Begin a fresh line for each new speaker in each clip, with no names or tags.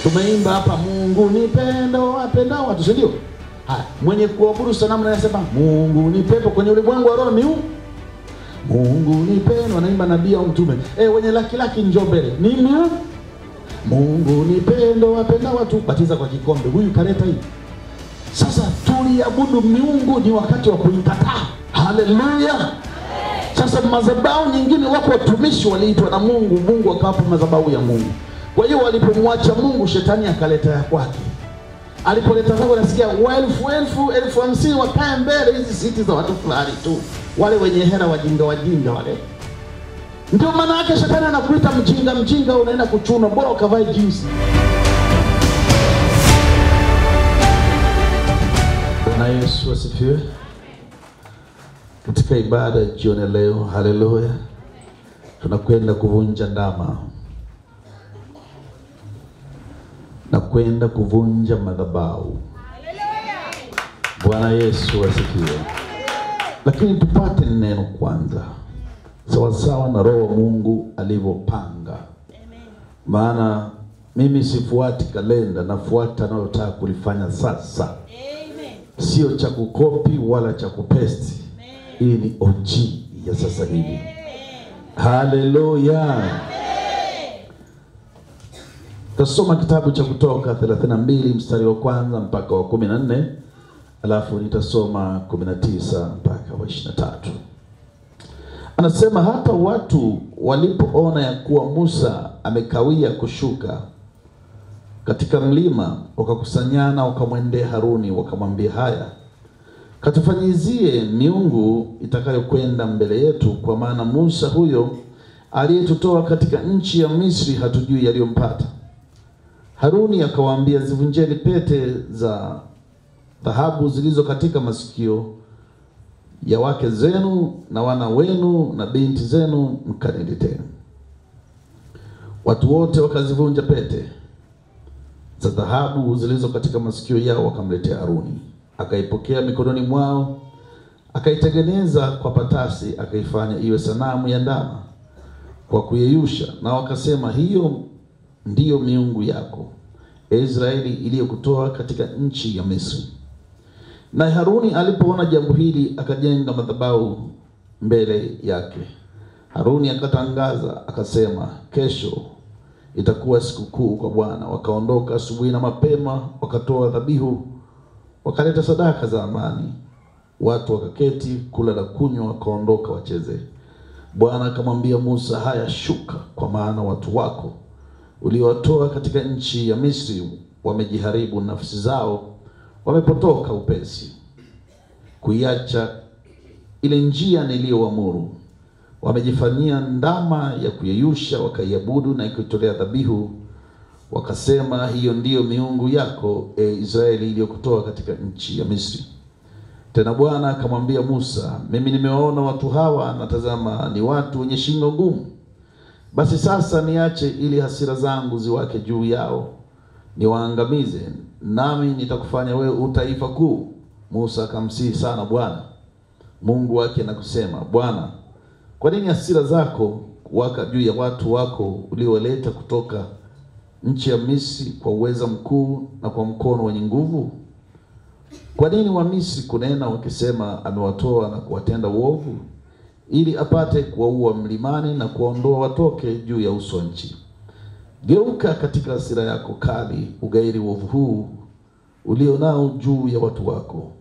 Tumeimba hapa Mungu ni pendo apenda watu, si ndio? Haya, mwenye kuabudu sanamu anasema Mungu ni pepo kwenye ulimwengu wa roho ni Mungu ni pendo, anaimba nabii au mtume. Wenye laki njoo mbele. Nini? Mungu ni pendo apenda watu, batiza kwa kikombe. Huyu kaleta hii. Sasa tuliabudu miungu, ni wakati wa kuikataa. Haleluya. Sasa madhabahu nyingine, wako watumishi waliitwa na Mungu, Mungu akawapa madhabahu ya Mungu. Kwa hiyo walipomwacha Mungu, shetani akaleta ya kwake. Alipoleta kwake, nasikia elfu hamsini wakae mbele, hizi siti za watu fulani tu, wale wenye hela wajinga wale. Ndio maana yake shetani anakuita mjinga, unaenda kuchuna, bora ukavae jinsi. Bwana Yesu asifiwe. Katika ibada jioni leo, haleluya, tunakwenda kuvunja ndama na kwenda kuvunja madhabahu. Bwana Yesu asifiwe. Lakini tupate neno kwanza, sawasawa na Roho Mungu alivyopanga. Maana mimi sifuati kalenda, nafuata analotaka kulifanya sasa. Sio cha kukopi wala cha kupesti. Hii ni OG ya sasa hivi. Haleluya. Tasoma kitabu cha Kutoka 32 mstari wa kwanza mpaka wa 14, alafu nitasoma 19 mpaka wa 23. Anasema hata watu walipoona ya kuwa Musa amekawia kushuka katika mlima, wakakusanyana wakamwendea Haruni wakamwambia, haya, katufanyizie miungu itakayokwenda mbele yetu, kwa maana Musa huyo aliyetutoa katika nchi ya Misri hatujui yaliyompata. Haruni akawaambia, zivunjeni pete za dhahabu zilizo katika masikio ya wake zenu na wana wenu na binti zenu, mkaniletee. Watu wote wakazivunja pete za dhahabu zilizo katika masikio yao, wakamletea Haruni. Akaipokea mikononi mwao, akaitengeneza kwa patasi, akaifanya iwe sanamu ya ndama kwa kuyeyusha. Na wakasema, hiyo ndiyo miungu yako, Israeli, iliyokutoa katika nchi ya Misri. Na Haruni alipoona jambo hili, akajenga madhabahu mbele yake. Haruni akatangaza akasema, kesho itakuwa sikukuu kwa Bwana. Wakaondoka asubuhi na mapema, wakatoa dhabihu, wakaleta sadaka za amani. Watu wakaketi kula na kunywa, wakaondoka wacheze. Bwana akamwambia Musa, haya, shuka, kwa maana watu wako uliowatoa katika nchi ya Misri wamejiharibu nafsi zao, wamepotoka upesi kuiacha ile njia niliyoamuru. Wamejifanyia ndama ya kuyeyusha, wakaiabudu na kuitolea dhabihu. Wakasema, hiyo ndiyo miungu yako, Israeli, iliyokutoa katika nchi ya Misri. Tena Bwana akamwambia Musa, mimi nimewaona watu hawa, na tazama, ni watu wenye shingo ngumu. Basi sasa niache, ili hasira zangu ziwake juu yao, niwaangamize, nami nitakufanya wewe utaifa kuu. Musa akamsihi sana Bwana Mungu wake na kusema, Bwana, kwa nini hasira zako waka juu ya watu wako uliowaleta kutoka nchi ya Misri kwa uweza mkuu na kwa mkono wenye nguvu? Kwa nini wa Misri kunena wakisema, amewatoa na kuwatenda uovu, ili apate kuwaua mlimani na kuwaondoa watoke juu ya uso wa nchi? Geuka katika hasira yako kali, ugairi uovu huu ulionao juu ya watu wako.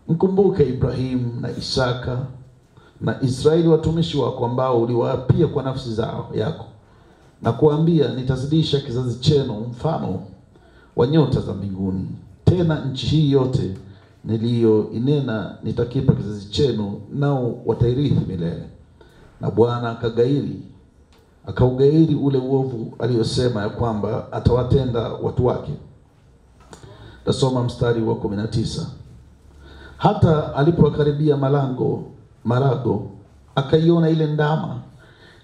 Mkumbuke Ibrahimu na Isaka na Israeli, watumishi wako, ambao uliwaapia kwa nafsi zao yako na kuambia, nitazidisha kizazi chenu mfano wa nyota za mbinguni. Tena nchi hii yote niliyoinena nitakipa kizazi chenu, nao watairithi milele. Na Bwana akaugairi ule uovu aliyosema ya kwamba atawatenda watu wake. Tasoma mstari wa 19. Hata alipokaribia marago, akaiona ile ndama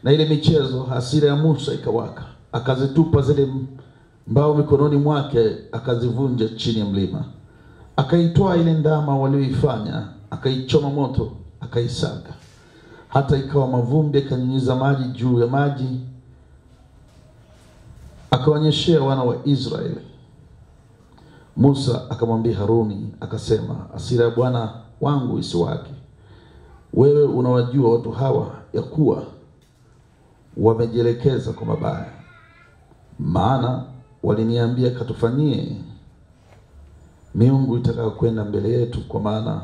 na ile michezo, hasira ya Musa ikawaka. Akazitupa zile mbao mikononi mwake, akazivunja chini ya mlima. Akaitoa ile ndama walioifanya, akaichoma moto, akaisaga, hata ikawa mavumbi, akanyunyiza maji juu ya maji, akaonyeshea wana wa Israeli. Musa akamwambia Haruni akasema, hasira ya Bwana wangu isiwake. Wewe unawajua watu hawa ya kuwa wamejielekeza kwa mabaya, maana waliniambia katufanyie miungu itakayo kwenda mbele yetu, kwa maana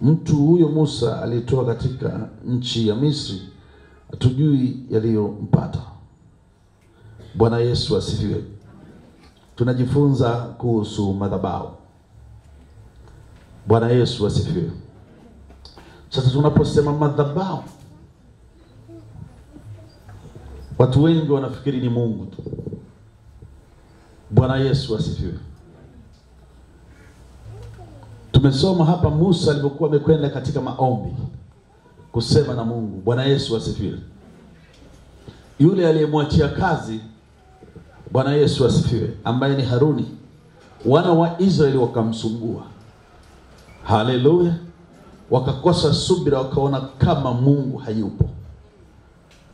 mtu huyo Musa alitoa katika nchi ya Misri, hatujui yaliyompata. Bwana Yesu asifiwe. Tunajifunza kuhusu madhabahu. Bwana Yesu asifiwe. Sasa tunaposema madhabahu, watu wengi wanafikiri ni Mungu tu. Bwana Yesu asifiwe. Tumesoma hapa Musa alipokuwa amekwenda katika maombi kusema na Mungu. Bwana Yesu asifiwe. Yule aliyemwachia kazi, Bwana Yesu asifiwe, ambaye ni Haruni, wana wa Israeli wakamsumbua. Haleluya. Wakakosa subira, wakaona kama Mungu hayupo.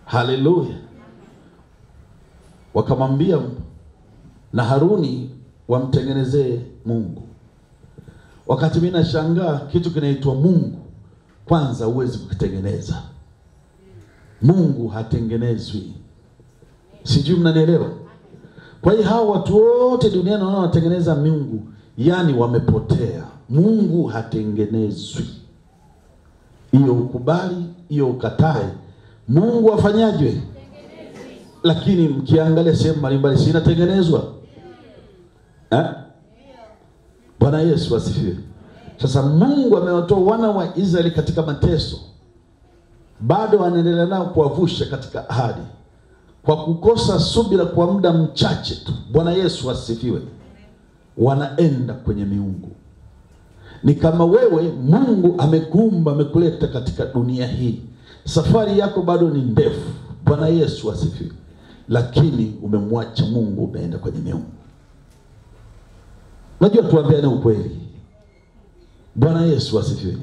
Haleluya. Wakamwambia na Haruni wamtengenezee Mungu. Wakati mimi nashangaa kitu kinaitwa Mungu, kwanza huwezi kukitengeneza. Mungu hatengenezwi. Sijui mnanielewa? Kwa hiyo hao watu wote duniani wanaotengeneza miungu, yani wamepotea. Mungu hatengenezwi. Hiyo ukubali, hiyo ukatae, Mungu afanyaje? Lakini mkiangalia sehemu mbalimbali si inatengenezwa. Bwana Yesu asifiwe. Sasa Mungu amewatoa wana wa Israeli katika mateso, bado anaendelea nao kuwavusha katika ahadi. Kwa kukosa subira kwa muda mchache tu, Bwana Yesu asifiwe, wanaenda kwenye miungu. Ni kama wewe, Mungu amekuumba, amekuleta katika dunia hii. Safari yako bado ni ndefu. Bwana Yesu asifiwe. Lakini umemwacha Mungu, umeenda kwenye miungu. Unajua, tuambiane ukweli. Bwana Yesu asifiwe.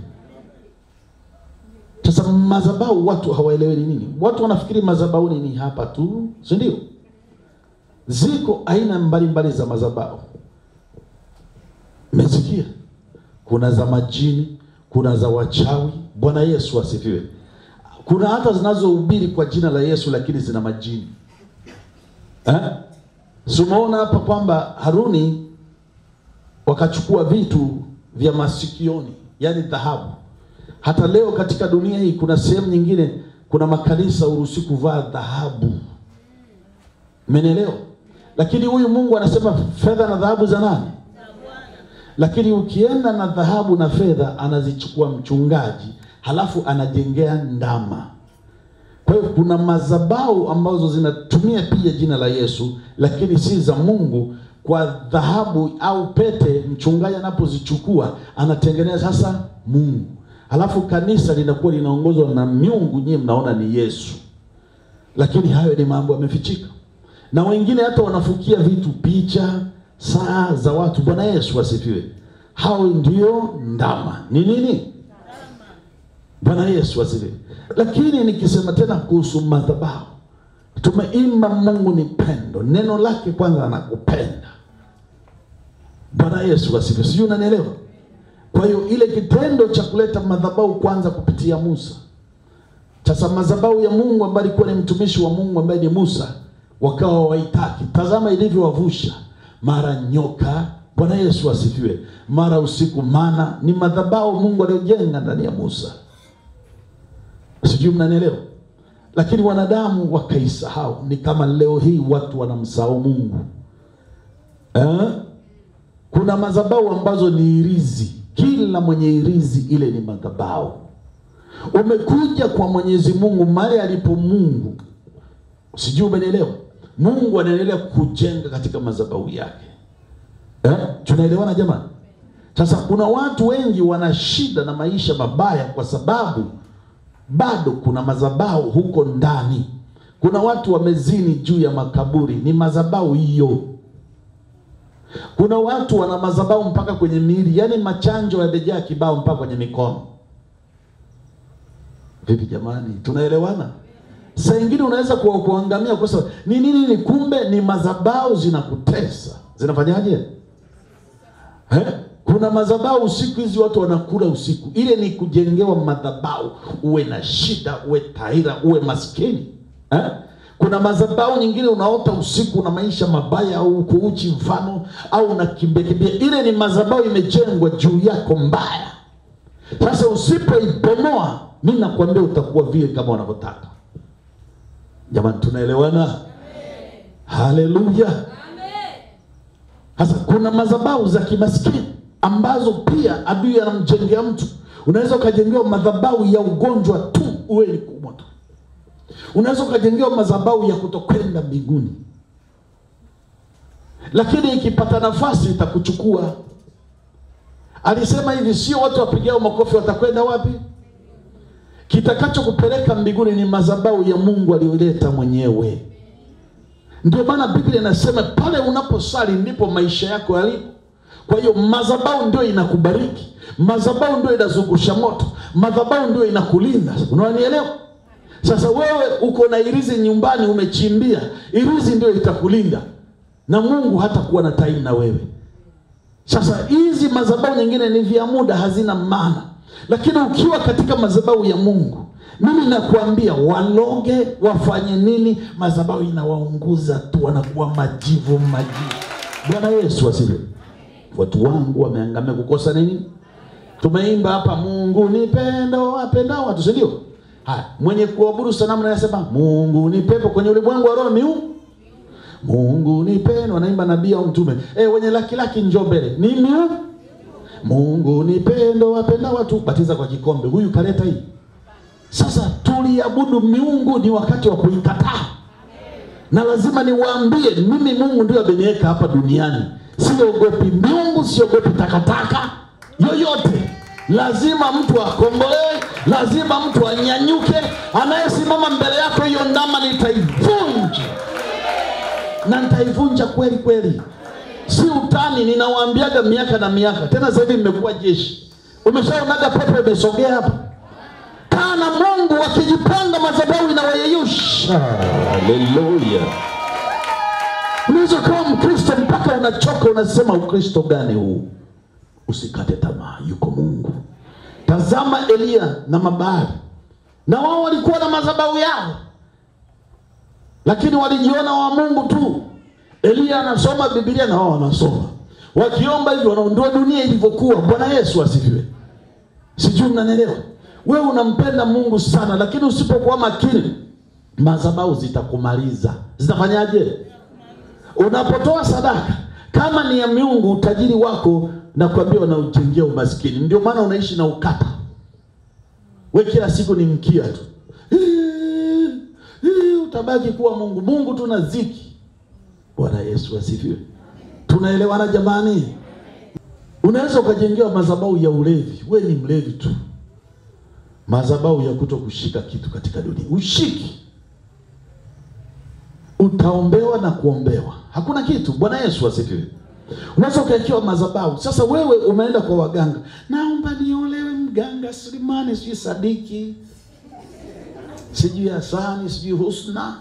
Sasa madhabahu watu hawaelewi ni nini. Watu wanafikiri madhabahu ni hapa tu, si ndio? Ziko aina mbalimbali za madhabahu. Mmesikia? Kuna za majini, kuna za wachawi. Bwana Yesu asifiwe. Kuna hata zinazohubiri kwa jina la Yesu lakini zina majini. Sumaona hapa kwamba Haruni wakachukua vitu vya masikioni, yani dhahabu. Hata leo katika dunia hii kuna sehemu nyingine, kuna makanisa uruhusi kuvaa dhahabu. Mmenielewa? Lakini huyu Mungu anasema fedha na dhahabu za nani? Lakini ukienda na dhahabu na fedha anazichukua mchungaji, halafu anajengea ndama. Kwa hiyo kuna madhabahu ambazo zinatumia pia jina la Yesu lakini si za Mungu. Kwa dhahabu au pete, mchungaji anapozichukua anatengeneza sasa Mungu. Halafu kanisa linakuwa linaongozwa na miungu, nyinyi mnaona ni Yesu. Lakini hayo ni mambo yamefichika. Na wengine hata wanafukia vitu, picha, saa za watu. Bwana Yesu asifiwe. Hao ndio ndama. Ni nini? Bwana Yesu asifiwe. Lakini nikisema tena kuhusu madhabahu, tumeimba Mungu ni pendo. Neno lake kwanza anakupenda. Bwana Yesu asifiwe. Sijui unanielewa? Kwa hiyo ile kitendo cha kuleta madhabahu kwanza kupitia Musa. Sasa madhabahu ya Mungu ambaye alikuwa ni mtumishi wa Mungu ambaye ni Musa, wakawa waitaki. Tazama ilivyowavusha. Mara nyoka, Bwana Yesu asifiwe, mara usiku mana. Ni madhabahu Mungu aliyojenga ndani ya Musa. Sijui mnanielewa? Lakini wanadamu wakaisahau. Ni kama leo hii watu wanamsahau Mungu. Kuna madhabahu ambazo ni irizi. Kila mwenye irizi ile ni madhabahu. Umekuja kwa Mwenyezi Mungu mahali alipo Mungu. Sijui umenielewa? Mungu anaendelea kujenga katika madhabahu yake. Tunaelewana jamani? Sasa kuna watu wengi wana shida na maisha mabaya kwa sababu bado kuna madhabahu huko ndani. Kuna watu wamezini juu ya makaburi, ni madhabahu hiyo. Kuna watu wana madhabahu mpaka kwenye miili, yani machanjo yamejaa kibao mpaka kwenye mikono. Vipi jamani? Tunaelewana? Saa nyingine unaweza kuangamia kwa sababu ni nini? Ni kumbe ni madhabahu zinakutesa. Zinafanyaje? Kuna madhabahu usiku hizi watu wanakula usiku. Ile ni kujengewa madhabahu. Uwe na shida, uwe taira, uwe maskini. Kuna madhabahu nyingine unaota usiku na maisha mabaya au uko uchi mfano au unakimbia. Ile ni madhabahu imejengwa juu yako mbaya. Sasa usipoibomoa, mimi nakwambia utakuwa vile kama wanavyotaka. Jamani, tunaelewana? Amen. Haleluya. Amen. Sasa kuna madhabahu za kimaskini ambazo pia adui anamjengea mtu. Unaweza ukajengewa madhabahu ya ugonjwa tu, uwe ni kubwa tu. Unaweza ukajengewa madhabahu ya kutokwenda mbinguni, lakini ikipata nafasi itakuchukua. Alisema hivi, sio watu wapigao makofi watakwenda wapi? Kitakacho kupeleka mbinguni ni madhabahu ya Mungu aliyoleta mwenyewe. Ndio maana Biblia inasema pale unaposali ndipo maisha yako yalipo. Kwa hiyo madhabahu ndio inakubariki, madhabahu ndio inazungusha moto, madhabahu ndio inakulinda. Unanielewa? Sasa wewe uko na irizi nyumbani umechimbia, irizi ndio itakulinda. Na Mungu hatakuwa na time na wewe. Sasa hizi madhabahu nyingine ni vya muda, hazina maana. Lakini ukiwa katika madhabahu ya Mungu, mimi nakuambia waloge wafanye nini, madhabahu inawaunguza tu, wanakuwa majivu. Bwana Yesu asifiwe. Watu wangu wameangamia kukosa nini? Tumeimba hapa Mungu ni pendo apendao watu, si ndio? Haya, mwenye kuabudu sanamu anasema Mungu ni pepo kwenye ulimwengu wa roho miungu. Mungu ni pendo, anaimba nabii au mtume. Wenye laki njoo mbele. Ni miungu. Mungu ni pendo apendao watu, batiza kwa kikombe. Huyu kaleta hii. Sasa tuliabudu miungu, ni wakati wa kuikataa. Na lazima niwaambie, mimi Mungu ndio ameniweka hapa duniani. Siogopi miungu, siogopi takataka yoyote. Lazima mtu akombolewe, lazima mtu anyanyuke. Anayesimama mbele yako, hiyo ndama nitaivunja. Na nitaivunja kweli kweli. Si utani, ninawaambiaga miaka na miaka. Tena sasa hivi nimekuwa jeshi. Umeshaonaga pepo imesogea hapa. Kana Mungu akijipanga madhabahu inawayeyusha. Haleluya. Unaweza kuwa Mkristo mpaka unachoka, unasema Ukristo gani huu? Usikate tamaa, yuko Mungu. Tazama Elia na Mabari. Na wao walikuwa na madhabahu yao, lakini walijiona wa Mungu tu. Elia anasoma Biblia na wao wanasoma. Wakiomba hivyo wanaondoa dunia ilivyokuwa. Bwana Yesu asifiwe. Sijui mnanielewa. Wewe unampenda Mungu sana, lakini usipokuwa makini, madhabahu zitakumaliza. Zitafanyaje? Unapotoa sadaka kama ni ya miungu, utajiri wako na kuambia unaujengea umaskini. Ndio maana unaishi na ukata. Wewe kila siku ni mkia tu. Utabaki kuwa Mungu tu na ziki. Bwana Yesu asifiwe. Tunaelewana jamani? Unaweza ukajengewa madhabahu ya ulevi. Wewe ni mlevi tu. Madhabahu ya kutokushika kitu katika dunia. Ushiki. Utaombewa na kuombewa. Hakuna kitu. Bwana Yesu asifiwe. Unaweza ukaekewa madhabahu. Sasa wewe umeenda kwa waganga. Naomba niolewe, mganga Sulemani, sijui Sadiki, sijui Hasani, sijui Husna.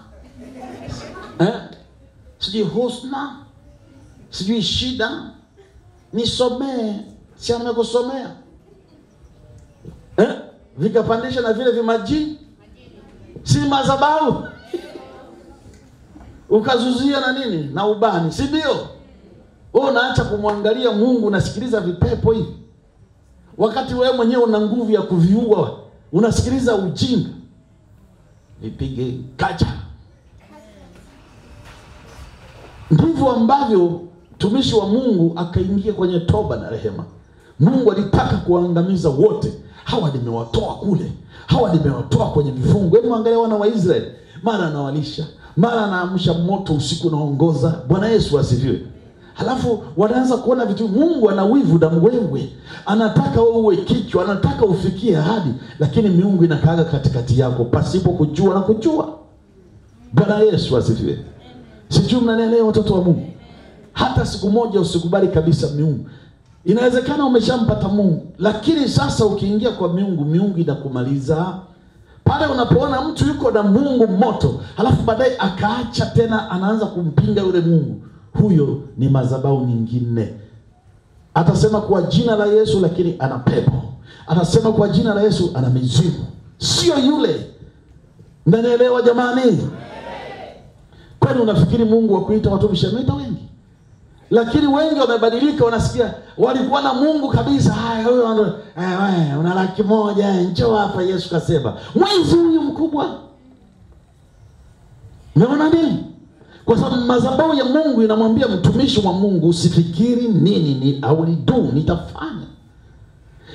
Sijui Husna, sijui Shida. Nisomee. Si amekusomea? Vikapandisha na vile vimaji. Si madhabahu. Ukazuzia na nini? Na ubani, si ndio? Wewe unaacha kumwangalia Mungu, unasikiliza vipepo hivi. Wakati wewe mwenyewe una nguvu ya kuviua, unasikiliza ujinga. Vipige kacha. Ndivyo ambavyo mtumishi wa Mungu akaingia kwenye toba na rehema. Mungu alitaka kuangamiza wote. Hawa nimewatoa kule, hawa nimewatoa kwenye vifungo. Hebu angalia wana wa Israeli, mara anawalisha, mara anaamsha moto usiku naongoza. Bwana Yesu asifiwe. Halafu wanaanza kuona vitu. Mungu ana wivu na mwewe. Anataka wewe uwe kichwa, anataka ufikie hadi, lakini miungu inakaaga katikati yako pasipo kujua na kujua. Bwana Yesu asifiwe. Sijui mnanielewa watoto wa Mungu. Hata siku moja usikubali kabisa miungu. Inawezekana umeshampata Mungu, lakini sasa ukiingia kwa miungu, miungu inakumaliza Pale unapoona mtu yuko na Mungu moto, halafu baadaye akaacha tena, anaanza kumpinga yule Mungu, huyo ni madhabahu nyingine. Atasema kwa jina la Yesu, lakini ana pepo. Atasema kwa jina la Yesu, ana mizimu. Sio yule. Mnaelewa jamani? Kwani unafikiri Mungu wa kuita watumishi ameita wengi? Lakini wengi wamebadilika, wanasikia walikuwa na Mungu kabisa. Haya, huyo una 100,000, njoo hapa Yesu kasema. Mwizi huyu mkubwa. Unaona nini? Kwa sababu madhabahu ya Mungu inamwambia mtumishi wa Mungu, usifikiri nini ni aulidu, nitafanya.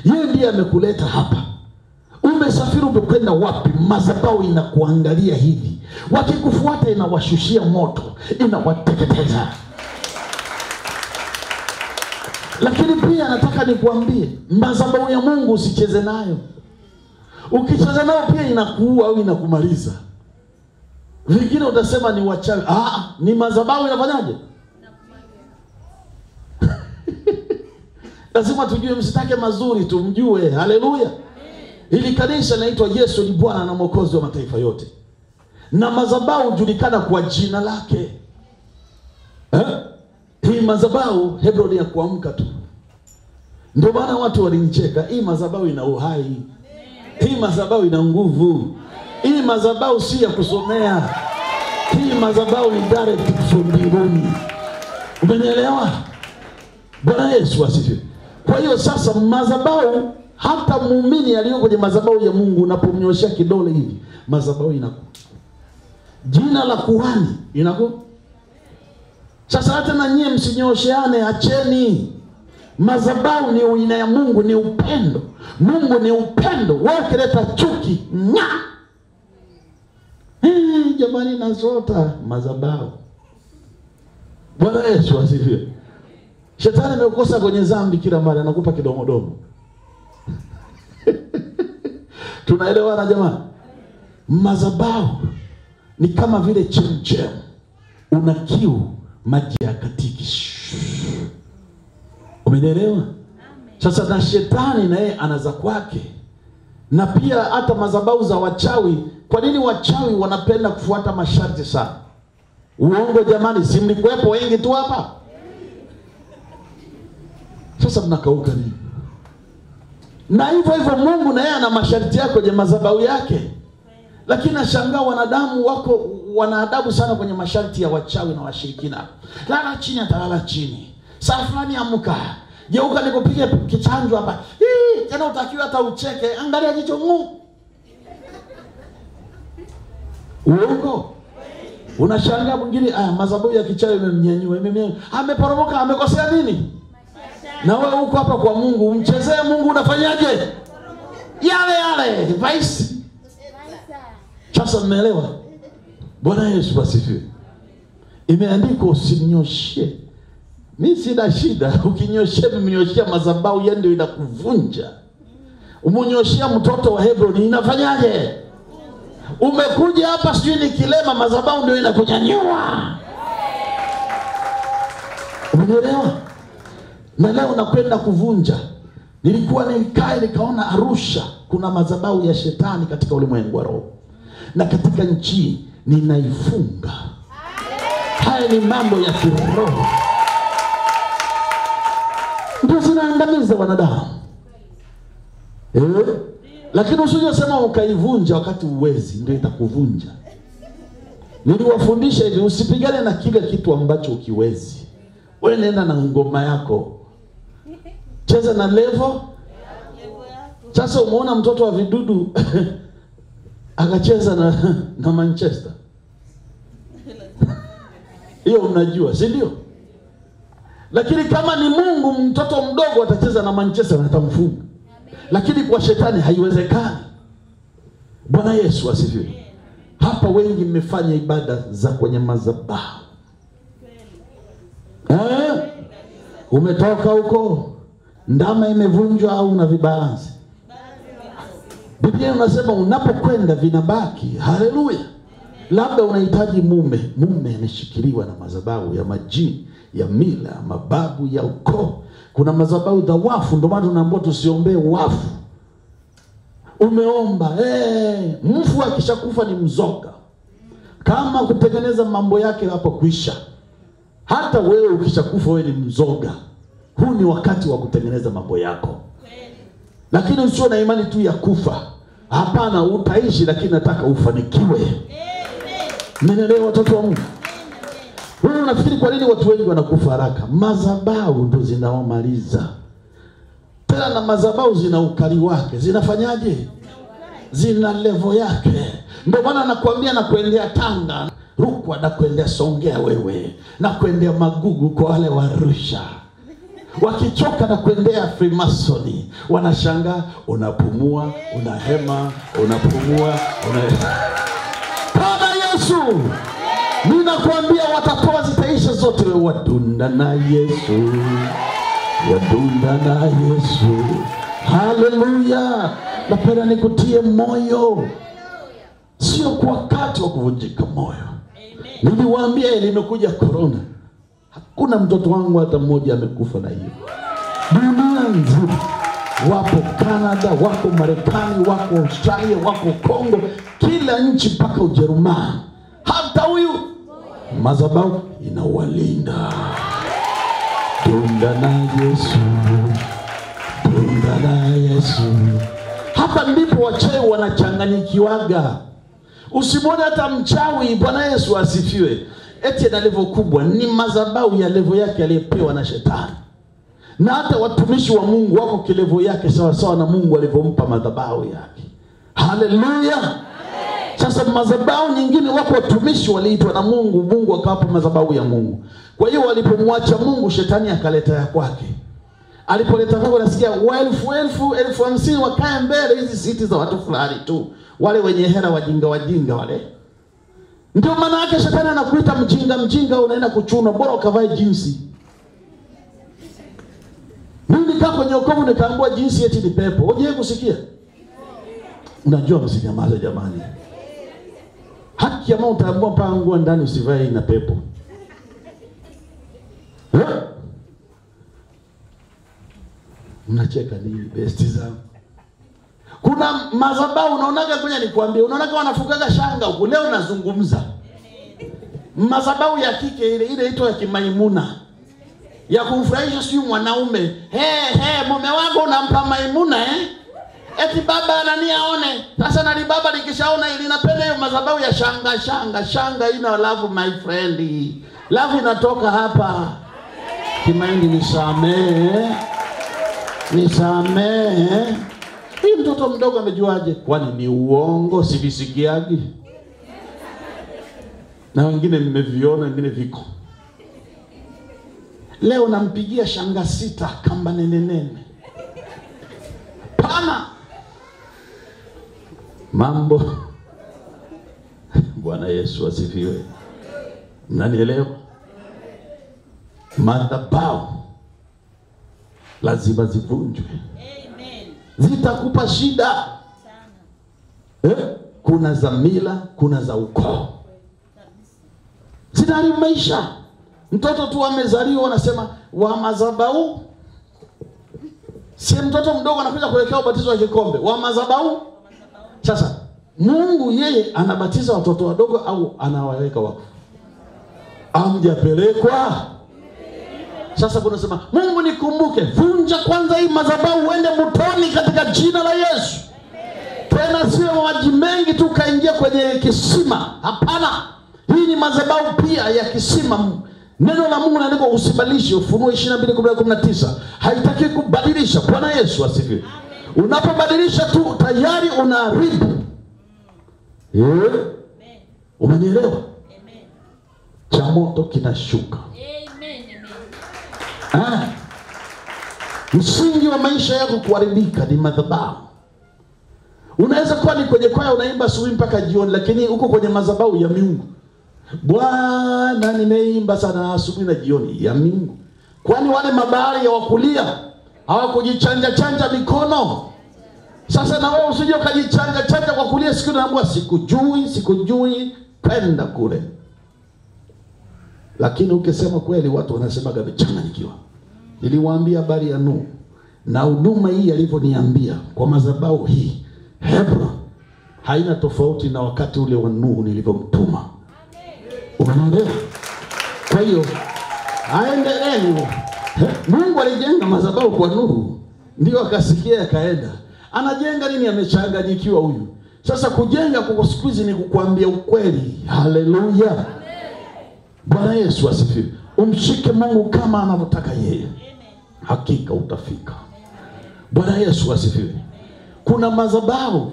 Yeye ndiye amekuleta hapa. Umesafiri umekwenda wapi? Madhabahu inakuangalia hivi. Wakikufuata inawashushia moto, inawateketeza. Lakini pia nataka nikuambie, madhabahu ya Mungu usicheze nayo. Ukicheza nayo pia inakuua au inakumaliza. Vingine utasema ni wachawi. Ni madhabahu inafanyaje? Lazima tujue, msitake mazuri tumjue. Haleluya. Hili kanisa linaitwa Yesu ni Bwana na Mwokozi wa mataifa yote. Na madhabahu julikana kwa jina lake. Hii madhabahu Hebroni ya kuamka tu. Ndio maana watu walinicheka. Hii madhabahu ina uhai. Hii madhabahu ina nguvu. Hii madhabahu si ya kusomea. Hii madhabahu ni direct from mbinguni. Umenielewa? Bwana Yesu asifiwe. Kwa hiyo sasa madhabahu, hata muumini aliyo kwenye madhabahu ya Mungu, unapomnyoshia kidole hivi, madhabahu inakuwa. Jina la kuhani inakuwa. Sasa hata na nyie msinyosheane, acheni. Madhabahu ni uina ya Mungu, ni upendo. Mungu ni upendo. Wewe ukileta chuki, jamani nazota madhabahu. Bwana Yesu asifiwe. Shetani amekosa kwenye dhambi kila mara, anakupa kidomodomo. Tunaelewana jamani? Madhabahu ni kama vile chemchem. Una kiu, maji yakatiki. Umenielewa? Sasa na shetani na yeye anaza kwake. Na pia hata madhabahu za wachawi. Kwa nini wachawi wanapenda kufuata masharti sana? Uongo jamani, si mlikuwepo wengi tu hapa? Sasa mnakauka nini? Na hivyo Mungu na yeye ana masharti yake kwenye madhabahu yake. Lakini nashangaa wanadamu wako wanaadabu sana kwenye masharti ya wachawi na washirikina. Lala chini, atalala chini. Saa fulani amka. Geuka nikupige kichanjo hapa. Tena utakiwa hata ucheke. Angalia jicho Mungu. Uongo. Unashangaa mwingine, madhabahu ya kichawi imemnyanyua, ameporomoka, amekosea nini? Na wewe uko hapa kwa Mungu, umchezee Mungu, unafanyaje? Yale vice. Sasa mmeelewa? Bwana Yesu asifiwe. Imeandikwa usinyoshie. Mimi sina shida. Ukinyoshia, mmenyoshia madhabahu yeye ndio inakuvunja. Umonyoshia mtoto wa Hebroni, inafanyaje? Umekuja hapa sijui ni kilema, madhabahu ndio inakunyanyua. Umeelewa? Na leo nakwenda kuvunja. Nilikuwa nikae nikaona Arusha kuna madhabahu ya shetani katika ulimwengu wa roho. Na katika nchi ninaifunga. Haya ni mambo ya kiroho. Ndio zinaangamiza wanadamu. Lakini usije sema ukaivunja wakati uwezi, ndio itakuvunja. Niliwafundisha hivi, usipigane na kile kitu ambacho ukiwezi. Wewe nenda na ngoma yako. Cheza na level. Sasa umeona mtoto wa vidudu akacheza na Manchester. Hiyo unajua, si ndio? Lakini kama ni Mungu, mtoto mdogo atacheza na Manchester na atamfunga. Lakini kwa shetani haiwezekani. Bwana Yesu asifiwe. Hapa wengi mmefanya ibada za kwenye madhabahu. Umetoka huko, ndama imevunjwa au na vibalansi. Biblia unasema unapokwenda vinabaki. Haleluya. Labda unahitaji mume ameshikiliwa na madhabahu ya majini, ya mila, mababu ya ukoo. Kuna madhabahu za wafu, ndio maana tunaambiwa tusiombee wafu. umeomba. Mfu akishakufa ni mzoga. Kama kutengeneza mambo yake hapo kuisha. Hata wewe ukishakufa wewe ni mzoga. Huu ni wakati wa kutengeneza mambo yako. Lakini usio na imani tu ya kufa. Hapana, utaishi lakini nataka ufanikiwe. Mnaelewa watoto wa Mungu? Wewe unafikiri kwa nini watu wengi wanakufa haraka? Madhabahu ndo zinaomaliza. Tena na madhabahu zina ukali wake. Zinafanyaje? Zina level yake. Ndio maana nakwambia na kuendea Tanga, Rukwa na kuendea Songea wewe, na kuendea Magugu kwa wale wa Arusha. Wakichoka na kuendea Freemasoni, wanashangaa unapumua, unahema, unapumua, Bwana Yesu, ninakwambia watatoa zitaisha zote. Wewe wadunda na Yesu, wadunda na Yesu. Haleluya. Napenda nikutie moyo. Sio kwa wakati wa kuvunjika moyo. Niliwaambia limekuja corona. Hakuna mtoto wangu hata mmoja amekufa na hiyo. Dunia nzima. Wapo Canada, wako Marekani, wako Australia, wako Kongo, kila nchi mpaka Ujerumani. Hata huyu madhabahu inawalinda. Dunda na Yesu, dunda na Yesu. Hapa ndipo wachawi wanachanganyikiwaga. Usimwone hata mchawi, Bwana Yesu asifiwe, eti na level kubwa. Ni madhabahu ya level yake aliyepewa na shetani. Na hata watumishi wa Mungu wako kilevo yake sawa sawa na Mungu alivyompa madhabahu yake. Haleluya. Sasa madhabahu nyingine wako watumishi waliitwa na Mungu, Mungu akawapa madhabahu ya Mungu. Kwa hiyo walipomwacha Mungu, shetani akaleta ya kwake. Alipoleta kwake, nasikia 1050 wakae mbele hizi siti za watu fulani tu. Wale wenye hela wajinga wale. Ndio maana yake shetani anakuita mjinga, unaenda kuchuna, bora ukavae jinsi. Mimi nikaa kwenye wokovu nikaambiwa jinsi eti ni pepo. Unje kusikia? Unajua msinyamaze jamani. Haki ya Mungu utaambiwa pangu ndani usivae na pepo. Mnacheka nini besti zangu? Kuna madhabahu unaonaga, kwenye nikwambie, unaonaga wanafugaga shanga huko. Leo nazungumza madhabahu ya kike ile inaitwa ya kimaimuna, ya kumfurahisha siyo mwanaume. Mume wako unampa maimuna eti baba nani aone. Sasa na baba likishaona ili napenda hiyo madhabahu ya shanga ina love my friend. Love inatoka hapa. Kimaindi nisamee. Hii mtoto mdogo amejuaje? Kwani ni uongo sivisikiagi? Na wengine nimeviona, wengine viko. Leo nampigia shanga 6 kamba nene. Pana mambo. Bwana Yesu asifiwe. Mnanielewa? Madhabahu lazima zivunjwe. Amen. Zitakupa shida sana. Kuna za mila, kuna za ukoo. Zinaharibu maisha. Mtoto tu amezaliwa wanasema wa madhabahu. Si mtoto mdogo anakuja kuelekea ubatizo wa kikombe. Wa madhabahu. Sasa Mungu yeye anabatiza watoto wadogo au anawaweka wakfu? Amjapelekwa. Sasa kuna sema Mungu nikumbuke, vunja kwanza hii madhabahu uende motoni katika jina la Yesu. Tena sio maji mengi tu kaingia kwenye kisima. Hapana. Hii ni madhabahu pia ya kisima. Neno la Mungu linaandika usibadilishe. Ufunuo 22:19. Haitaki kubadilisha. Bwana Yesu asifiwe. Unapobadilisha tu tayari unaharibu. Umenielewa? Amen. Cha moto kinashuka. Amen. Msingi wa maisha yako kuharibika ni madhabahu. Unaweza kuwa ni kwenye kwaya unaimba asubuhi mpaka jioni, lakini uko kwenye madhabahu ya miungu. Bwana nimeimba sana asubuhi na jioni ya miungu. Kwani wale mabahari ya wakulia hawakujichanja mikono? Sasa na wewe usije ukajichanja kwa kulia siku naambiwa sikujui kwenda kule. Lakini ukisema kweli watu wanasemaga vichanganyikiwa. Niliwaambia habari ya Nuhu na huduma hii alivyoniambia kwa madhabahu hii. Hebron haina tofauti na wakati ule wa Nuhu nilivyomtuma. Unaelewa? Kwa hiyo aendelee. Mungu alijenga madhabahu kwa Nuhu, ndio akasikia akaenda. Anajenga nini? Amechanganyikiwa huyu. Sasa kujenga kwa siku hizi ni kukuambia ukweli. Haleluya. Bwana Yesu asifiwe. Umshike Mungu kama anavyotaka yeye. Hakika utafika. Bwana Yesu asifiwe. Kuna madhabahu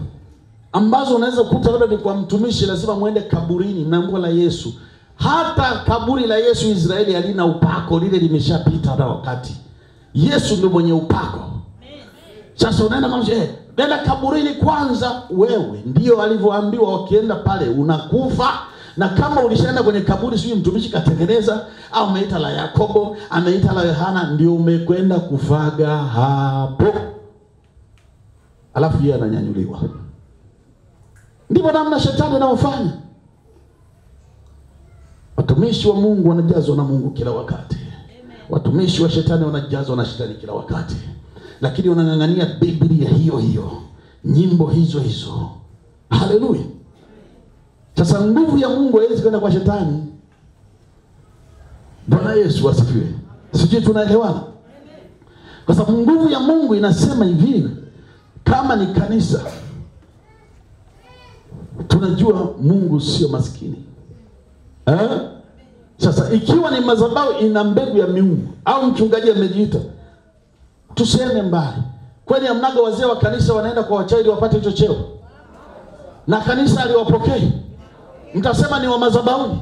ambazo unaweza kukuta labda ni kwa mtumishi, lazima muende kaburini na nguo la Yesu. Hata kaburi la Yesu Israeli halina upako, lile limeshapita na wakati. Yesu ndio mwenye upako. Sasa unaenda nenda kaburini kwanza. Wewe ndio alivyoambiwa wakienda pale unakufa. Na kama ulishaenda kwenye kaburi, sio mtumishi katengeneza au ameita la Yakobo, ameita la Yohana, ndio umekwenda kufaga hapo. Alafu yeye ananyanyuliwa. Ndivyo namna shetani anaofanya. Watumishi wa Mungu wanajazwa na Mungu kila wakati. Watumishi wa shetani wanajazwa na shetani kila wakati. Lakini wanang'ang'ania Biblia hiyo hiyo, nyimbo hizo hizo. Haleluya. Sasa nguvu ya Mungu haiwezi kwenda kwa shetani. Bwana Yesu asifiwe. Sisi tunaelewana? Kwa sababu nguvu ya Mungu inasema hivi, kama ni kanisa, tunajua Mungu sio maskini. Sasa ikiwa ni madhabahu ina mbegu ya miungu au mchungaji amejiita, tusiende mbali. Kwani amnaga wazee wa kanisa wanaenda kwa wachawi wapate hicho cheo? Na kanisa aliwapokea. Mtasema ni wa madhabahu.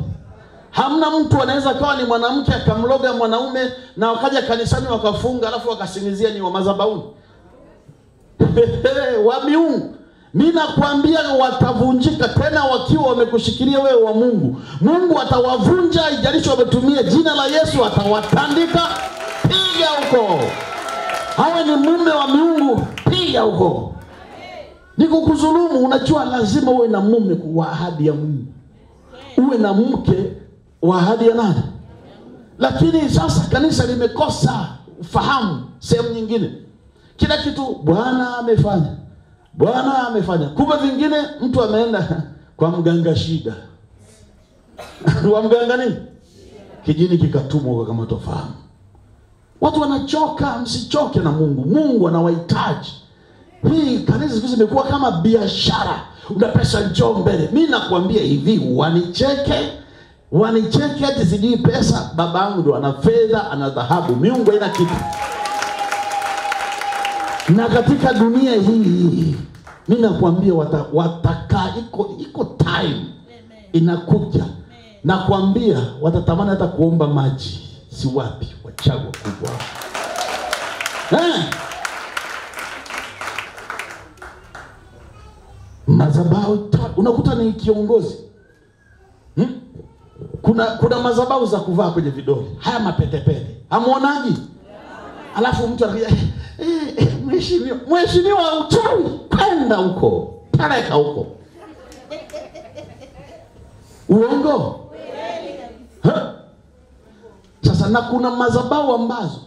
Hamna mtu anaweza kawa ni mwanamke akamloga mwanaume na wakaja kanisani wakafunga alafu wakasingizia ni wa madhabahu. Wa miungu. Mimi nakwambia watavunjika tena wakiwa wamekushikilia wewe wa Mungu. Mungu atawavunja, haijalishi wametumia jina la Yesu, atawatandika. Piga huko. Hawe ni mume wa miungu, piga huko. Niko kuzulumu. Unajua lazima uwe na mume wa ahadi ya Mungu, uwe na mke wa ahadi ya nani? Lakini sasa kanisa limekosa ufahamu sehemu nyingine. Kila kitu Bwana amefanya, Bwana amefanya. Kumbe vingine mtu ameenda kwa mganga shida. Wa mganga nini? Kijini kikatumwa kama tofahamu. Watu wanachoka. Msichoke na Mungu. Mungu anawahitaji. Hii kanisa hizi imekuwa kama biashara. Una pesa njoo mbele. Mimi nakwambia hivi, wanicheke ati sijui pesa. Babangu ndo ana fedha, ana dhahabu. Miungu haina kitu. Na katika dunia hii mimi nakwambia wataka iko time inakuja. Nakwambia watatamani hata kuomba maji. Si wapi wachawi wakubwa. Madhabahu unakuta ni kiongozi. Kuna madhabahu za kuvaa kwenye vidole. Haya mapetepete. Hamuonaji? Alafu mtu anakuja mheshimiwa uchawi, kwenda huko. Peleka huko. Uongo? Sasa na kuna madhabahu ambazo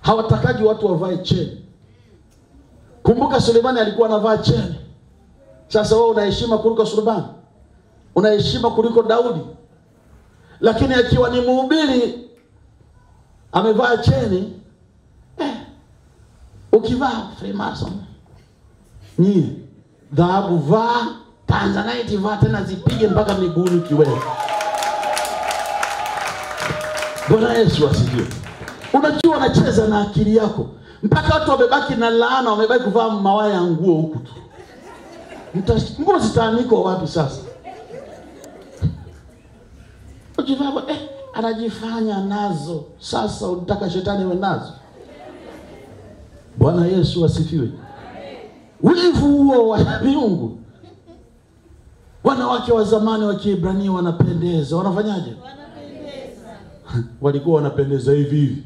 hawatakaji watu wavae cheni. Kumbuka Sulemani alikuwa anavaa cheni. Sasa wewe unaheshima kuliko Sulemani? Unaheshima kuliko Daudi? Lakini akiwa ni mhubiri amevaa cheni, ukivaa Freemason ni dhahabu, vaa Tanzanite, vaa tena zipige mpaka miguuni kiwewe. Bwana Yesu asifiwe. Unajua unacheza na akili yako. Mpaka watu wamebaki na laana, wamebaki kuvaa mawaya ya nguo huku tu. Nguo zitaaniko wapi sasa? Ujivaa anajifanya nazo. Sasa unataka shetani we nazo? Bwana Yesu asifiwe. Wivu huo wa miungu. Wanawake wa zamani wa Kiebrania wanapendeza. Wanafanyaje? Wanapendeza. Walikuwa wanapendeza hivi hivi.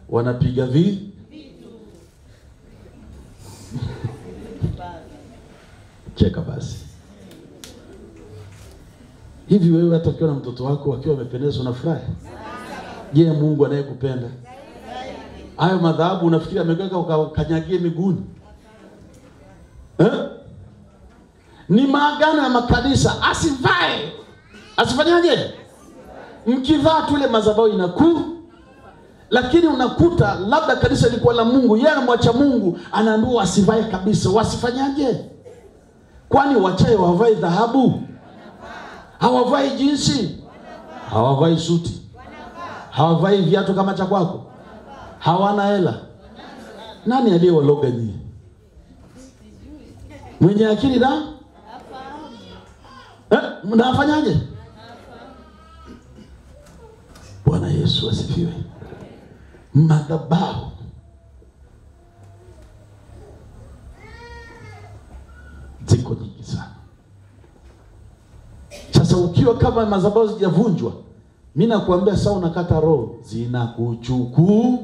Wanapiga vitu. Cheka basi. Hivi wewe hata ukiwa na mtoto wako akiwa amependeza unafurahi? Je, Mungu anayekupenda? Hayo madhahabu unafikiri ameweka ukanyagie miguuni? Ni maagano ya makanisa. Asivae. Asifanyaje? Mkivaa tu ile madhabahu inakuu. Lakini unakuta labda kanisa lilikuwa la Mungu, yeye anamwacha Mungu, anaambiwa wasivae kabisa. Wasifanyaje? Kwani wachae wavae dhahabu? Hawavai jinsi? Hawavai suti? Hawavai viatu kama cha kwako? Hawana hela? Nani aliyewaloga nyinyi? Mwenye akili na? Mnafanyaje? Bwana Yesu asifiwe. Madhabahu ziko nyingi sana. Sasa ukiwa kama madhabahu zijavunjwa, mimi nakuambia sawa, unakata roho zinakuchukua.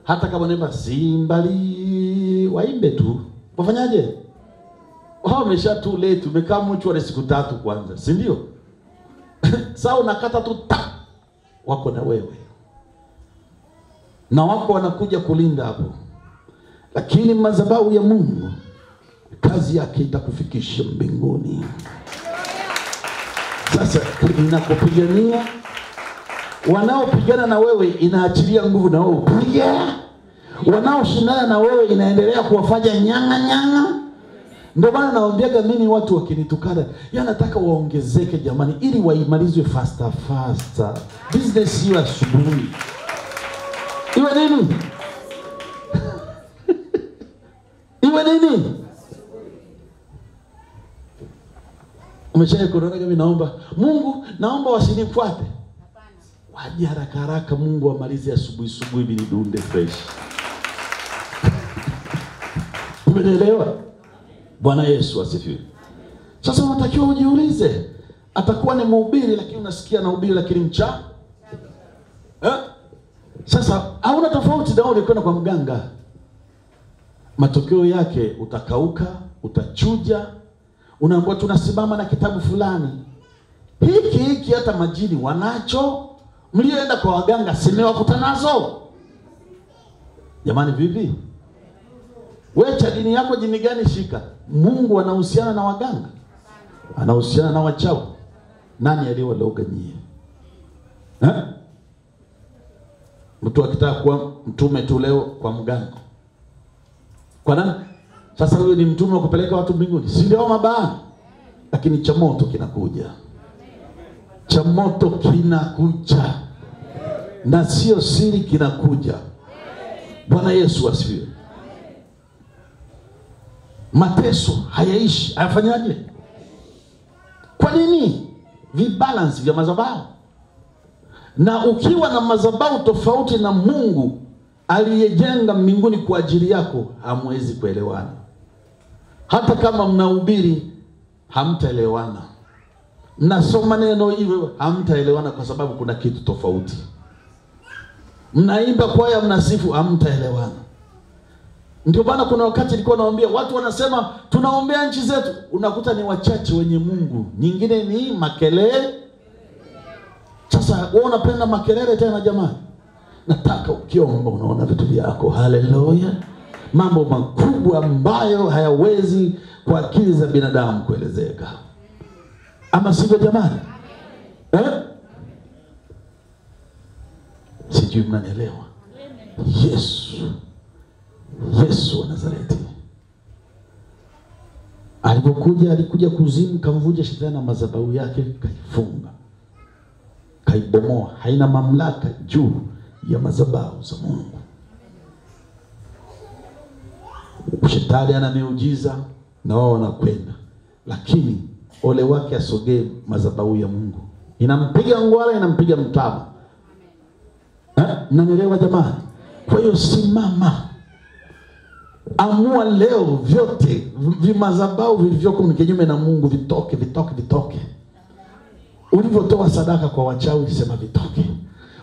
Hata kama unaimba simbali, waimbe tu. Wafanyaje? Wao wamesha tu late, umekaa mchwa siku 3 kwanza, si ndio? Sawa, unakata tu wako na wewe. Na wako wanakuja kulinda hapo. Lakini madhabahu ya Mungu kazi yake itakufikisha mbinguni. Sasa inakupigania, wanaopigana na wewe inaachilia nguvu na wewe upige. Wanaoshindana na wewe inaendelea kuwafanya nyanga. Ndio maana naombiaga mimi watu wakinitukana, nataka waongezeke jamani, ili waimalizwe faster. Business hiyo asubuhi. Iwe nini? Iwe nini? Umeshaye kuona mimi naomba Mungu, naomba wasinifuate. Hapana. Waje haraka Mungu amalize asubuhi ili nidunde fresh. Umeelewa? Bwana Yesu asifiwe. Sasa unatakiwa ujiulize, atakuwa ni mhubiri lakini unasikia na hubiri lakini mcha? Sasa hauna tofauti na ulikwenda kwa mganga. Matokeo yake utakauka, utachuja. Unaambiwa tunasimama na kitabu fulani. Hiki hata majini wanacho. Mlioenda kwa waganga simewakuta nazo. Jamani vipi? Wewe cha dini yako jini gani shika? Mungu anahusiana na waganga? Anahusiana na wachawi? Nani aliyewaloga nyie? Mtu akitaka kuwa mtume tu leo kwa mganga. Kwa nani? Sasa huyo ni mtume wa kupeleka watu mbinguni. Si ndio mabaya? Lakini cha moto kinakuja. Cha moto kinakuja. Na sio siri kinakuja. Bwana Yesu asifiwe. Mateso hayaishi. Hayafanyaje? Kwa nini? Vibalance vya madhabahu. Na ukiwa na madhabahu tofauti na Mungu aliyejenga mbinguni kwa ajili yako, hamwezi kuelewana. Hata kama mnahubiri hamtaelewana. Mnasoma neno hivyo hamtaelewana kwa sababu kuna kitu tofauti. Mnaimba kwaya, mnasifu, hamtaelewana. Ndio bana, kuna wakati nilikuwa naambia watu wanasema tunaombea nchi zetu, unakuta ni wachache wenye Mungu, nyingine ni makelele. Sasa wewe unapenda makelele tena jamani? Nataka ukiomba unaona vitu vyako. Haleluya. Mambo makubwa ambayo hayawezi kwa akili za binadamu kuelezeka. Ama sivyo jamani? Sijui mnanielewa. Yesu wa Nazareti alikuja kuzimu, kamvunja shetani na madhabahu yake, kaifunga, kaibomoa. Haina mamlaka juu ya madhabahu za Mungu. Shetani ana miujiza na wao wanakwenda, lakini ole wake asogee madhabahu ya Mungu. Inampiga ngwala, inampiga mtama. Mnanielewa jamani? Kwa hiyo simama, amua leo vyote vimadhabahu vilivyoko ni kinyume na Mungu vitoke. Ulivyotoa sadaka kwa wachawi sema vitoke.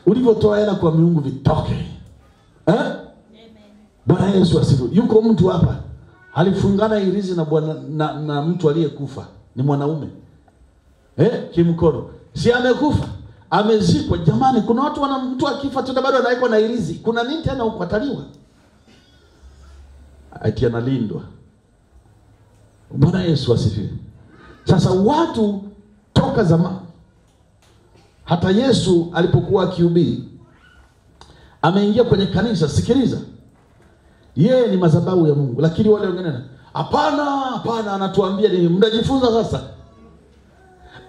Ulivyotoa hela kwa miungu vitoke. Bwana Yesu asifiwe. Yuko mtu hapa alifungana irizi na bwana na mtu aliyekufa, ni mwanaume. Kimkono. Si amekufa, amezikwa. Jamani, kuna watu mtu akifa tena bado anaikwa na irizi. Kuna nini tena ukataliwa? Ati analindwa. Bwana Yesu asifiwe. Sasa watu toka zamani, hata Yesu alipokuwa akihubiri, ameingia kwenye kanisa. Sikiliza, yeye ni madhabahu ya Mungu, lakini wale wengine hapana, anatuambia ni mnajifunza sasa.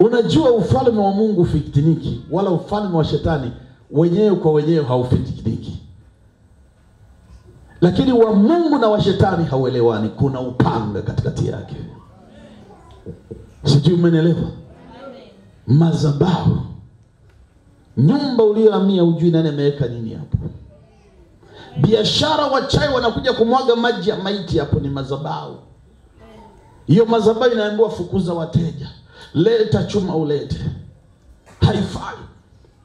Unajua ufalme wa Mungu ufitiniki, wala ufalme wa shetani wenyewe kwa wenyewe haufitiniki. Lakini wa Mungu na wa shetani hauelewani, kuna upanga katikati yake. Sijui umenielewa? Madhabahu, nyumba uliyohamia ujui nani ameweka nini hapo. Biashara wachai wanakuja kumwaga maji ya maiti hapo, ni madhabahu. Hiyo madhabahu inaambiwa fukuza wateja, leta chuma ulete. Haifai.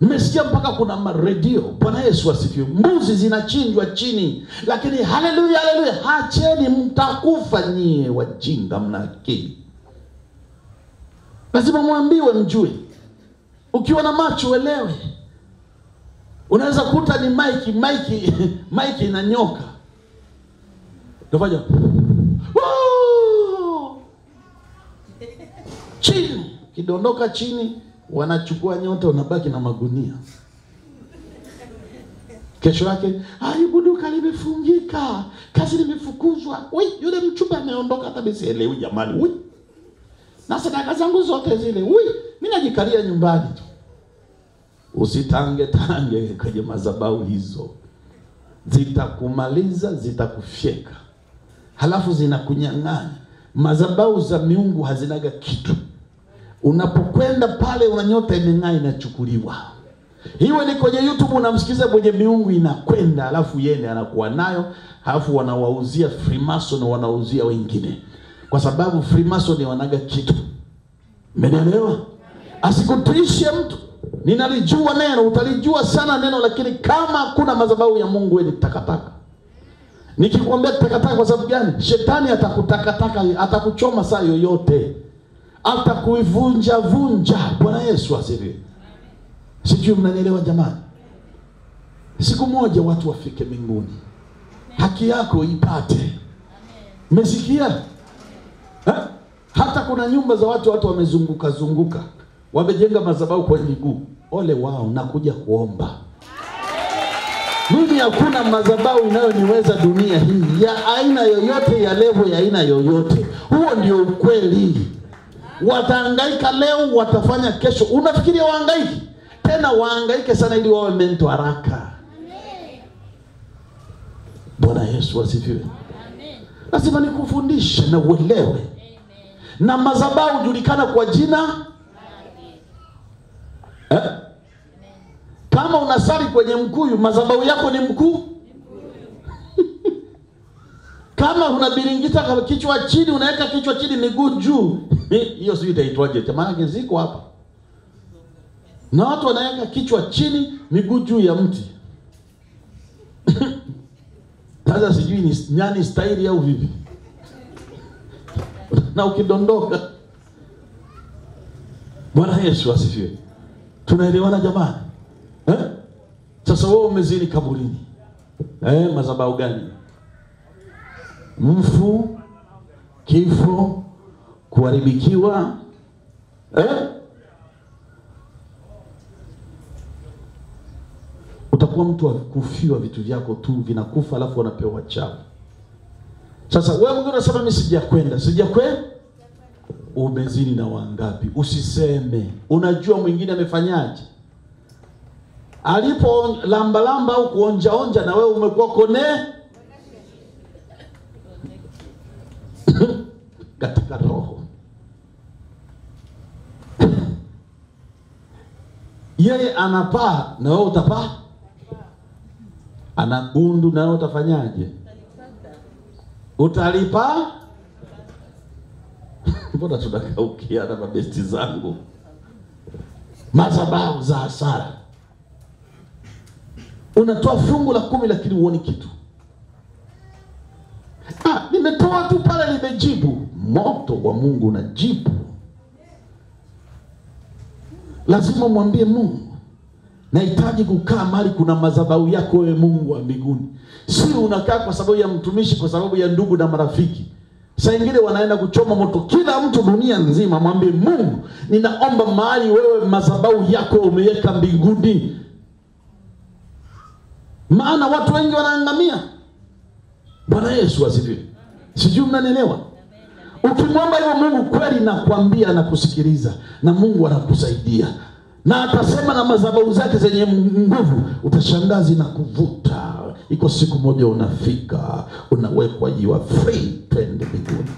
Nimesikia mpaka kuna maredio. Bwana Yesu asifiwe. Mbuzi zinachinjwa chini. Lakini haleluya, haleluya, hacheni, mtakufa nyie wajinga, mna akili. Lazima muambiwe mjue. Ukiwa na macho uelewe. Unaweza kuta ni maiki inanyoka. Nafanya chini, kidondoka chini, wanachukua nyota, unabaki na magunia. Kesho yake, Ayubu duka limefungika, kazi limefukuzwa. Yule mchumba ameondoka, hata bisielewi jamani. Na sadaka zangu zote zile. Mimi najikalia nyumbani tu. Usitange kwenye madhabahu hizo. Zitakumaliza, zitakufyeka. Halafu zinakunyang'anya. Madhabahu za miungu hazinaga kitu. Unapokwenda pale unanyota imeng'aa, inachukuliwa. Hiyo ni kwenye YouTube, unamsikiza mwenye miungu inakwenda, halafu yeye anakuwa nayo, halafu wanawauzia Freemason, wanauzia wengine. Kwa sababu Freemason wanaga kitu. Umeelewa? Asikutishe mtu. Ninalijua neno, utalijua sana neno, lakini kama hakuna madhabahu ya Mungu, wewe ni takataka. Nikikwambia takataka kwa sababu gani? Shetani atakutakataka, atakuchoma saa yoyote. Atakuivunja. Bwana Yesu asifiwe. Sijui mnanielewa jamani? Siku moja watu wafike mbinguni. Haki yako ipate. Umesikia? Hata kuna nyumba za watu wamezunguka. Wamejenga madhabahu kwa miguu. Ole wao, nakuja kuomba. Mimi hakuna madhabahu inayoniweza dunia hii, ya aina yoyote, ya level ya aina yoyote. Huo ndio ukweli. Watahangaika leo, watafanya kesho. Unafikiria wahangaiki? Tena wahangaike sana ili wawe mento haraka. Bwana Yesu asifiwe. Lazima nikufundishe na uelewe. Na madhabahu julikana kwa jina. Kama unasali kwenye mkuyu, madhabahu yako ni mkuu. Kama unabiringita kichwa chini, unaweka kichwa chini miguu juu, hiyo sio itaitwaje? Maana ziko hapa. Na watu wanaweka kichwa chini, miguu juu ya mti. Sasa sijui ni nyani style au vipi. Na ukidondoka. Bwana Yesu asifiwe. Tunaelewana jamani? Sasa wewe umezini kaburini. Madhabahu gani? Mfu, kifo, kuharibikiwa. Utakuwa mtu wa kufiwa, vitu vyako tu vinakufa, alafu wanapewa chao. Sasa wewe mwingine unasema mimi sijakwenda. Umezini na wangapi? Usiseme. Unajua mwingine amefanyaje? Alipo lamba au kuonja na wewe umekuwa kone katika roho. Yeye anapaa na wewe utapaa. Anagundu na wewe utafanyaje? Utalipa. Mbona tunakaukia na mabesti zangu? Madhabahu za hasara. Unatoa fungu la 10 lakini huoni kitu. Nimetoa tu pale, nimejibu. Moto wa Mungu unajibu. Lazima mwambie Mungu, nahitaji kukaa mahali kuna madhabahu yako wewe Mungu wa mbinguni. Si unakaa kwa sababu ya mtumishi, kwa sababu ya ndugu na marafiki. Saa ingine wanaenda kuchoma moto. Kila mtu dunia nzima mwambie Mungu, ninaomba mahali wewe madhabahu yako umeweka mbinguni. Maana watu wengi wanaangamia. Bwana Yesu asifiwe. Sijui mnanielewa? Ukimwomba hiyo Mungu kweli nakwambia anakusikiliza na Mungu anakusaidia. Na atasema na madhabahu zake zenye nguvu utashangaa zinakuvuta. Iko siku moja unafika, unawekwa, you are free, twende mbinguni.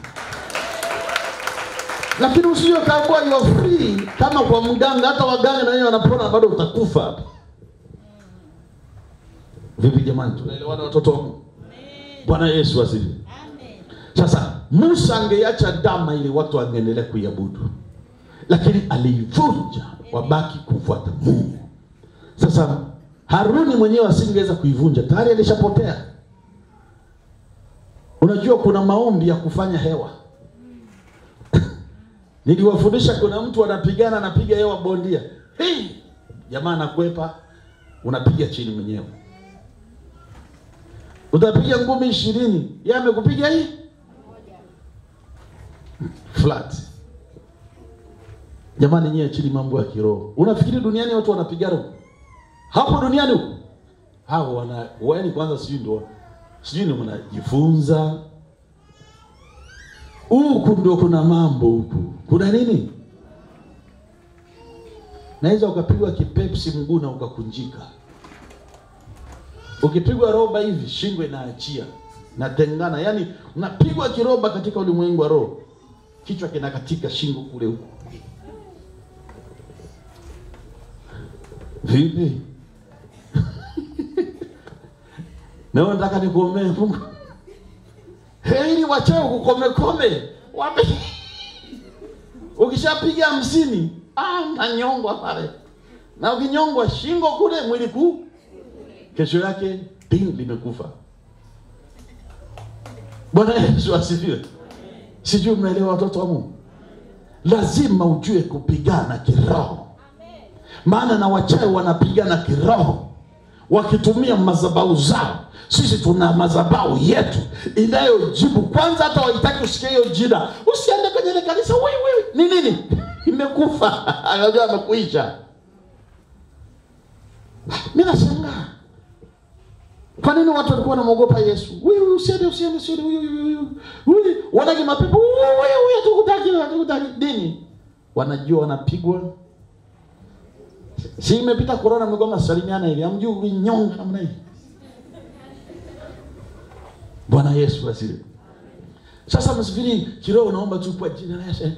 Lakini usije kaambiwa you are free kama kwa mganga. Hata waganga na wenyewe wanapona bado utakufa hapa. Vipi jamani, tunaelewana watoto wangu? Bwana Yesu asifiwe. Amen. Sasa Musa angeacha dama ili watu wangeendelea kuiabudu, lakini aliivunja wabaki kufuata Mungu. Sasa Haruni mwenyewe asingeweza kuivunja, tayari alishapotea. Unajua kuna maombi ya kufanya hewa. Niliwafundisha kuna mtu anapigana, anapiga hewa bondia. Hey! Jamaa anakwepa, unapiga chini mwenyewe. Utapiga ngumi 20, yeye amekupiga hii flat. Jamani, nyie chini mambo ya kiroho. Unafikiri duniani watu wanapigana? Hapo duniani huko hao wani kwanza sijui ndio mnajifunza. Huku ndio kuna mambo huku. Kuna nini? Naweza ukapigwa kipepsi mguu na ukakunjika. Ukipigwa roba hivi shingo inaachia na tengana. Yaani unapigwa kiroba katika ulimwengu wa roho, kichwa kinakatika, shingo kule huko. Vipi? Na nataka nikuombe Mungu. Heri wachao kukome. Wapi? Ukishapiga 50, unanyongwa pale. Na ukinyongwa shingo kule, mwili kuu, kesho yake ping limekufa. Bwana Yesu asifiwe. Sijui mnaelewa watoto wa Mungu. Lazima ujue kupigana kiroho. Maana na wachawi wanapigana kiroho wakitumia madhabahu zao. Sisi tuna madhabahu yetu inayojibu. Kwanza hata waitaki usikie hiyo jina, usiende kwenye ile kanisa. Wewe ni nini? Imekufa. Anajua amekuisha. Mimi nashangaa. Kwa nini watu walikuwa wanaogopa Yesu? Wewe usiende. Wewe wanaje mapepo. Wewe hatukutaki dini. Wanajua wanapigwa. Si imepita corona, mgoma salimiana hivi. Hamjui unyonga namna hii. Bwana Yesu asifiwe. Sasa msifiri kiroho unaomba tu kwa jina la Yesu.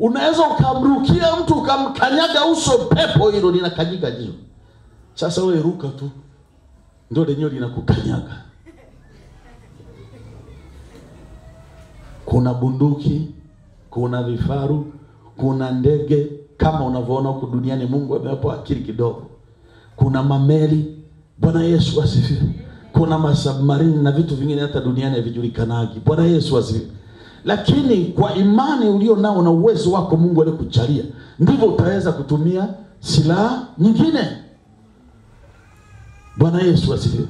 Unaweza ukamrukia mtu ukamkanyaga uso, pepo hilo linakanyaga jizo. Sasa wewe ruka tu, ndio lenyewe linakukanyaga. Kuna bunduki, kuna vifaru, kuna ndege kama unavyoona huko duniani. Mungu amewapa akili kidogo. Kuna mameli. Bwana Yesu asifiwe. Kuna masubmarine na vitu vingine hata duniani havijulikanagi. Bwana Yesu asifiwe. Lakini kwa imani ulio nao na uwezo wako Mungu alikujalia, ndivyo utaweza kutumia silaha nyingine. Bwana Yesu asifiwe.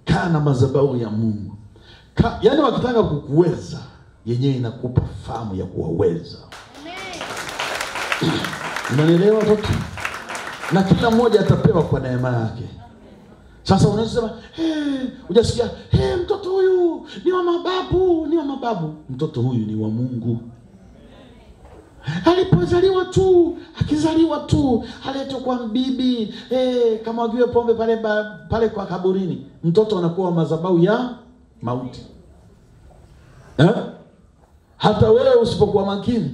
Kana madhabahu ya Mungu. Yaani wakitaka kukuweza, yenyewe inakupa fahamu ya kuwaweza. Unanielewa watoto? Na kila mmoja atapewa kwa neema yake. Sasa unasema, hujasikia, mtoto huyu ni wa mababu. Mtoto huyu ni wa Mungu. Alipozaliwa tu, akizaliwa tu, aletwa kwa bibi, kama wagiwe pombe pale kwa kaburini. Mtoto anakuwa madhabahu ya mauti. Hata wewe usipokuwa makini,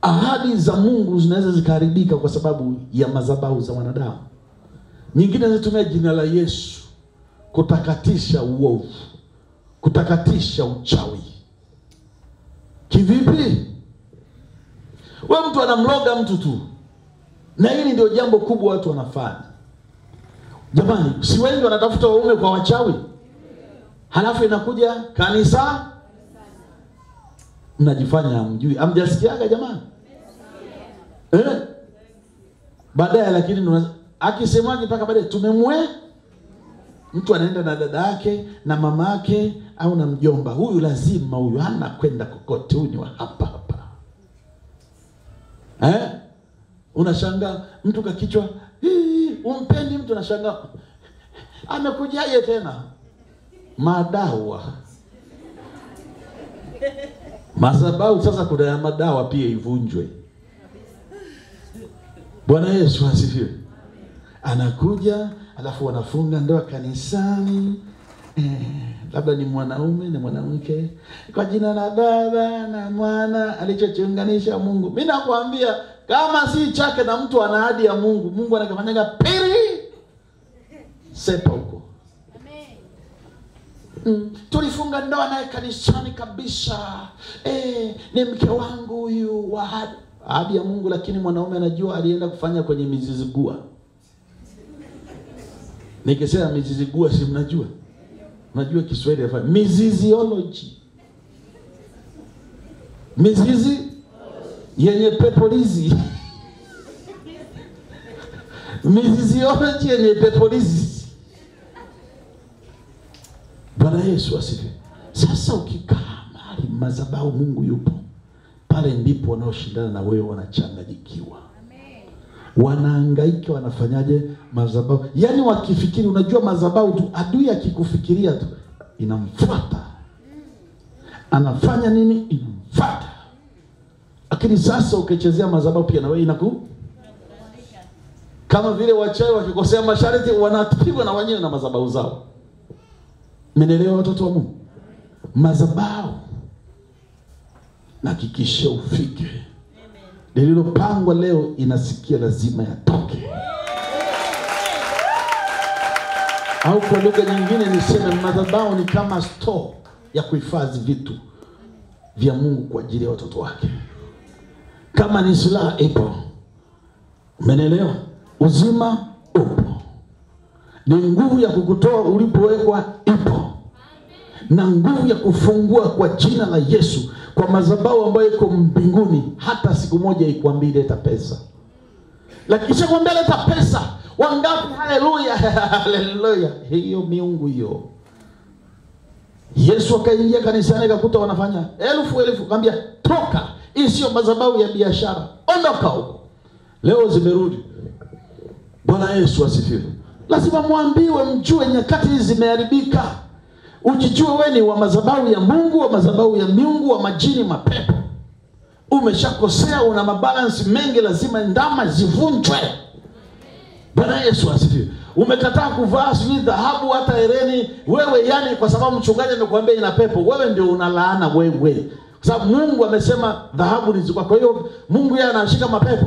ahadi za Mungu zinaweza zikaharibika kwa sababu ya madhabahu za wanadamu. Nyingine zinatumia jina la Yesu kutakatisha uovu, kutakatisha uchawi. Kivipi? Wewe mtu anamloga mtu tu. Na hili ndio jambo kubwa watu wanafanya. Jamani, si wengi wanatafuta waume kwa wachawi? Halafu inakuja kanisa, mnajifanya hamjui. Hamjasikiaga jamani? Baadaye lakini akisemaje mpaka baadaye mtu anaenda na dada yake na mama yake au na mjomba, huyu lazima huyu hana kwenda kokote, huyu ni wa hapa hapa. Unashangaa mtu kakichwa, umpendi mtu, unashangaa amekujaje tena? Madawa. Madhabahu sasa kuna ya madawa pia ivunjwe. Bwana Yesu asifiwe. Anakuja alafu wanafunga ndoa kanisani. Labda ni mwanaume na mwanamke, kwa jina la Baba na Mwana, alichochunganisha Mungu. Mimi nakwambia kama si chake na mtu ana ahadi ya Mungu, Mungu anakamanyanga pili sepa huko. Tulifunga ndoa naye kanisani kabisa. Ni mke wangu huyu wa ahadi ya Mungu, lakini mwanaume anajua alienda kufanya kwenye mizizigua. Nikisema mizizigua si mnajua? Unajua Kiswahili ya miziziology. Mizizi yenye pepolizi. Miziziology yenye pepolizi. Bwana Yesu asifiwe. Sasa ukikaa mahali madhabahu Mungu yupo, pale ndipo wanaoshindana na wewe wanachanganyikiwa. Wanahangaika, wanafanyaje madhabahu? Yaani wakifikiri, unajua madhabahu tu, adui akikufikiria tu inamfuata. Anafanya nini? Inamfuata. Lakini sasa ukichezea madhabahu pia na wewe kama vile wachawi wakikosea masharti wanapigwa na wenyewe na madhabahu zao. Menelewa watoto wa Mungu? Madhabahu na hakikisha ufike. Lililopangwa leo inasikia lazima yatoke. Au kwa lugha nyingine niseme madhabahu ni kama store ya kuhifadhi vitu vya Mungu kwa ajili ya watoto wake. Kama ni silaha ipo. Umeelewa? Uzima upo. Ni nguvu ya kukutoa ulipowekwa ipo. Na nguvu ya kufungua kwa jina la Yesu, kwa madhabahu ambayo iko mbinguni. Hata siku moja ikwambie leta pesa, lakini kisha kwambia leta pesa, wangapi? Haleluya, haleluya. Hiyo miungu hiyo. Yesu akaingia kanisani akakuta wanafanya elfu, kaambia toka, hii sio madhabahu ya biashara, ondoka huko. Leo zimerudi. Bwana Yesu asifiwe. Lazima muambiwe, mjue nyakati hizi zimeharibika. Ujijue wewe ni wa madhabahu ya Mungu, wa madhabahu ya miungu, wa majini, mapepo. Umeshakosea, una mabalance mengi, lazima ndama zivunjwe. Bwana Yesu asifiwe. Umekataa kuvaa sijui dhahabu hata hereni wewe, yani kwa sababu mchungaji amekuambia ina pepo, wewe ndio unalaana wewe. Kwa sababu Mungu amesema dhahabu ni zikwa. Kwa hiyo Mungu yeye anashika mapepo.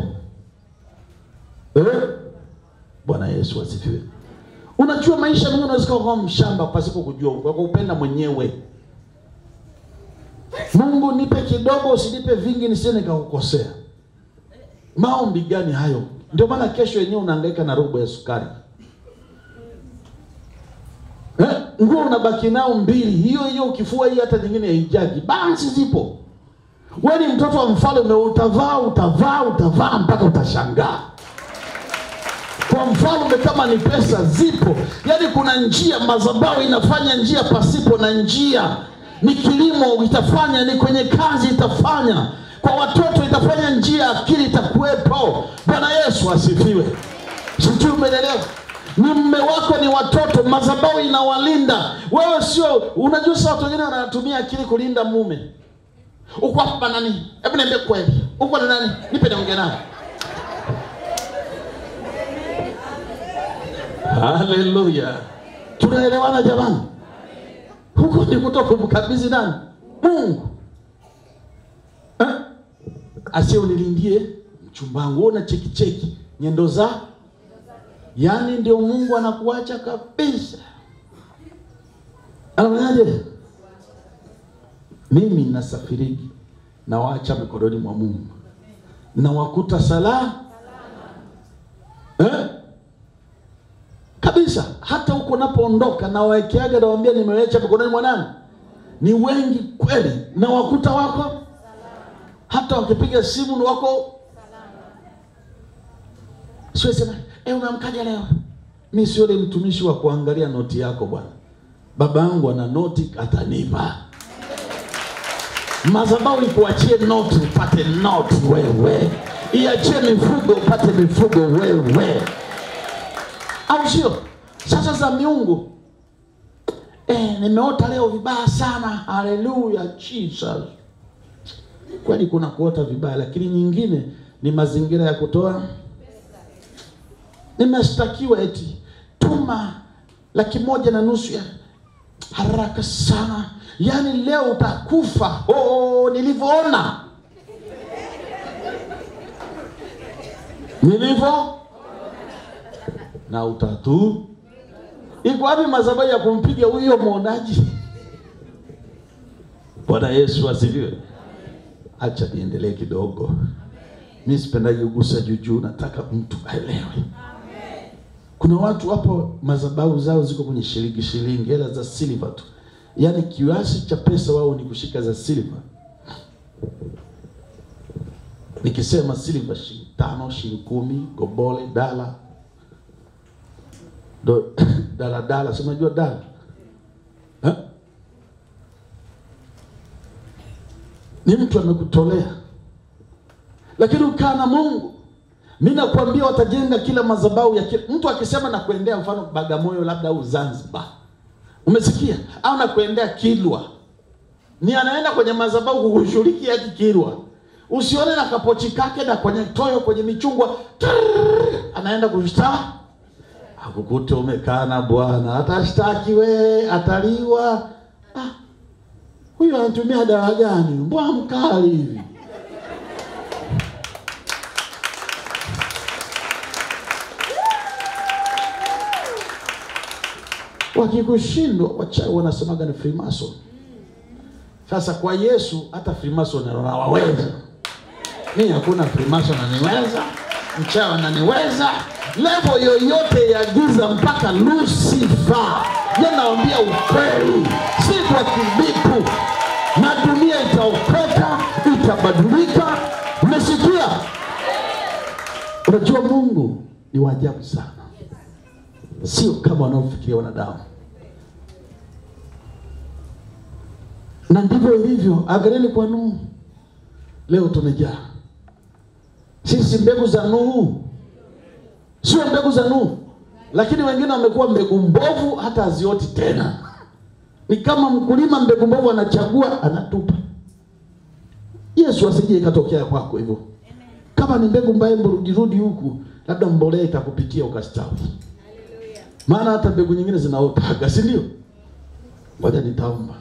Bwana Yesu asifiwe. Unajua maisha mimi unaweza kuwa mshamba pasipo kujua, kwa kupenda mwenyewe. Mungu nipe kidogo, usinipe vingi nisije nikakukosea. Maombi gani hayo? Ndio maana kesho yenyewe unahangaika na robo ya sukari. Nguo unabaki nao mbili, hiyo ukifua hii hata nyingine haijagi. Basi zipo. Wewe ni mtoto wa mfalme, utavaa mpaka utashangaa. Kwa mfalme kama ni pesa zipo. Yaani kuna njia, madhabahu inafanya njia pasipo na njia. Ni kilimo itafanya, ni kwenye kazi itafanya. Kwa watoto itafanya njia, akili itakuwepo. Bwana Yesu asifiwe. Sijui umeelewa? Ni mume wako, ni watoto, madhabahu inawalinda. Wewe sio, unajua sasa watu wengine wanatumia akili kulinda mume. Uko hapa nani? Hebu niambie kweli. Uko na nani? Nipe niongee naye. Haleluya. Tunaelewana jamani? Huko ni kutoka kumkabidhi nani? Mungu. Asiye unilindie mchumbangu, una cheki nyendo za. Yaani ndio Mungu anakuacha kabisa. Anawaje? Mimi nasafiriki na waacha mikononi mwa Mungu. Na wakuta salama. Kabisa. Hata huko napoondoka na waekeaga nawaambia nimewacha mikononi mwa nani? Ni wengi kweli. Na wakuta wako hata wakipiga simu ni wako salama. Sio sema, umeamkaje leo? Mimi sio yule mtumishi wa kuangalia noti yako bwana. Baba yangu ana noti atanipa. Madhabahu ikuachie noti upate noti wewe. Iachie mifugo upate mifugo wewe. Au sio? Sasa za miungu. Nimeota leo vibaya sana. Hallelujah Jesus. Kwani kuna kuota vibaya, lakini nyingine ni mazingira ya kutoa. Nimeshtakiwa eti tuma 1,500,000 ya haraka sana. Yaani leo utakufa. Nilivyoona. Na utatu. Iko wapi madhabahu ya kumpiga huyo muonaji? Bwana Yesu asifiwe. Acha niendelee kidogo. Mimi sipendaje kugusa juu, nataka mtu aelewe. Kuna watu hapo madhabahu zao ziko kwenye shilingi, hela za silver tu. Yaani kiasi cha pesa wao ni kushika za silver. Nikisema silver shilingi 5, shilingi 10, gobole, dala. Dala, si unajua dala? Ni mtu amekutolea. Lakini ukaa na Mungu. Mimi nakwambia watajenga kila madhabahu ya kila mtu. Akisema na kuendea mfano Bagamoyo labda au Zanzibar, umesikia? Au na kuendea Kilwa, ni anaenda kwenye madhabahu kukushirikia hadi Kilwa. Usione na kapochi kake na kwenye toyo kwenye michungwa anaenda kushtaki. Akukute umekaa na Bwana, atashtaki we, ataliwa. Huyu anatumia dawa gani? Mbona mkali hivi? Wakikushindwa wachawi wanasemaga ni Freemason. Sasa kwa Yesu hata Freemason anawaweza. Mimi hakuna Freemason ananiweza, mchawi ananiweza, level yoyote ya giza mpaka Lucifer. Naambia ukweli, si kwa kibipu. Na dunia itaokoka, itabadilika. Umesikia? Unajua Mungu ni wa ajabu sana. Sio kama wanaofikiria wanadamu. Na ndivyo ilivyo. Angalieni kwa Nuhu. Leo tumejaa. Sisi mbegu za Nuhu. Sio mbegu za Nuhu. Lakini wengine wamekuwa mbegu mbovu hata hazioti tena. Ni kama mkulima mbegu mbovu anachagua, anatupa. Yesu asije ikatokea kwako hivyo. Kama ni mbegu mbaya rudi huku, labda mbolea itakupitia ukastawi. Maana hata mbegu nyingine zinaota, si ndio? Ngoja nitaomba.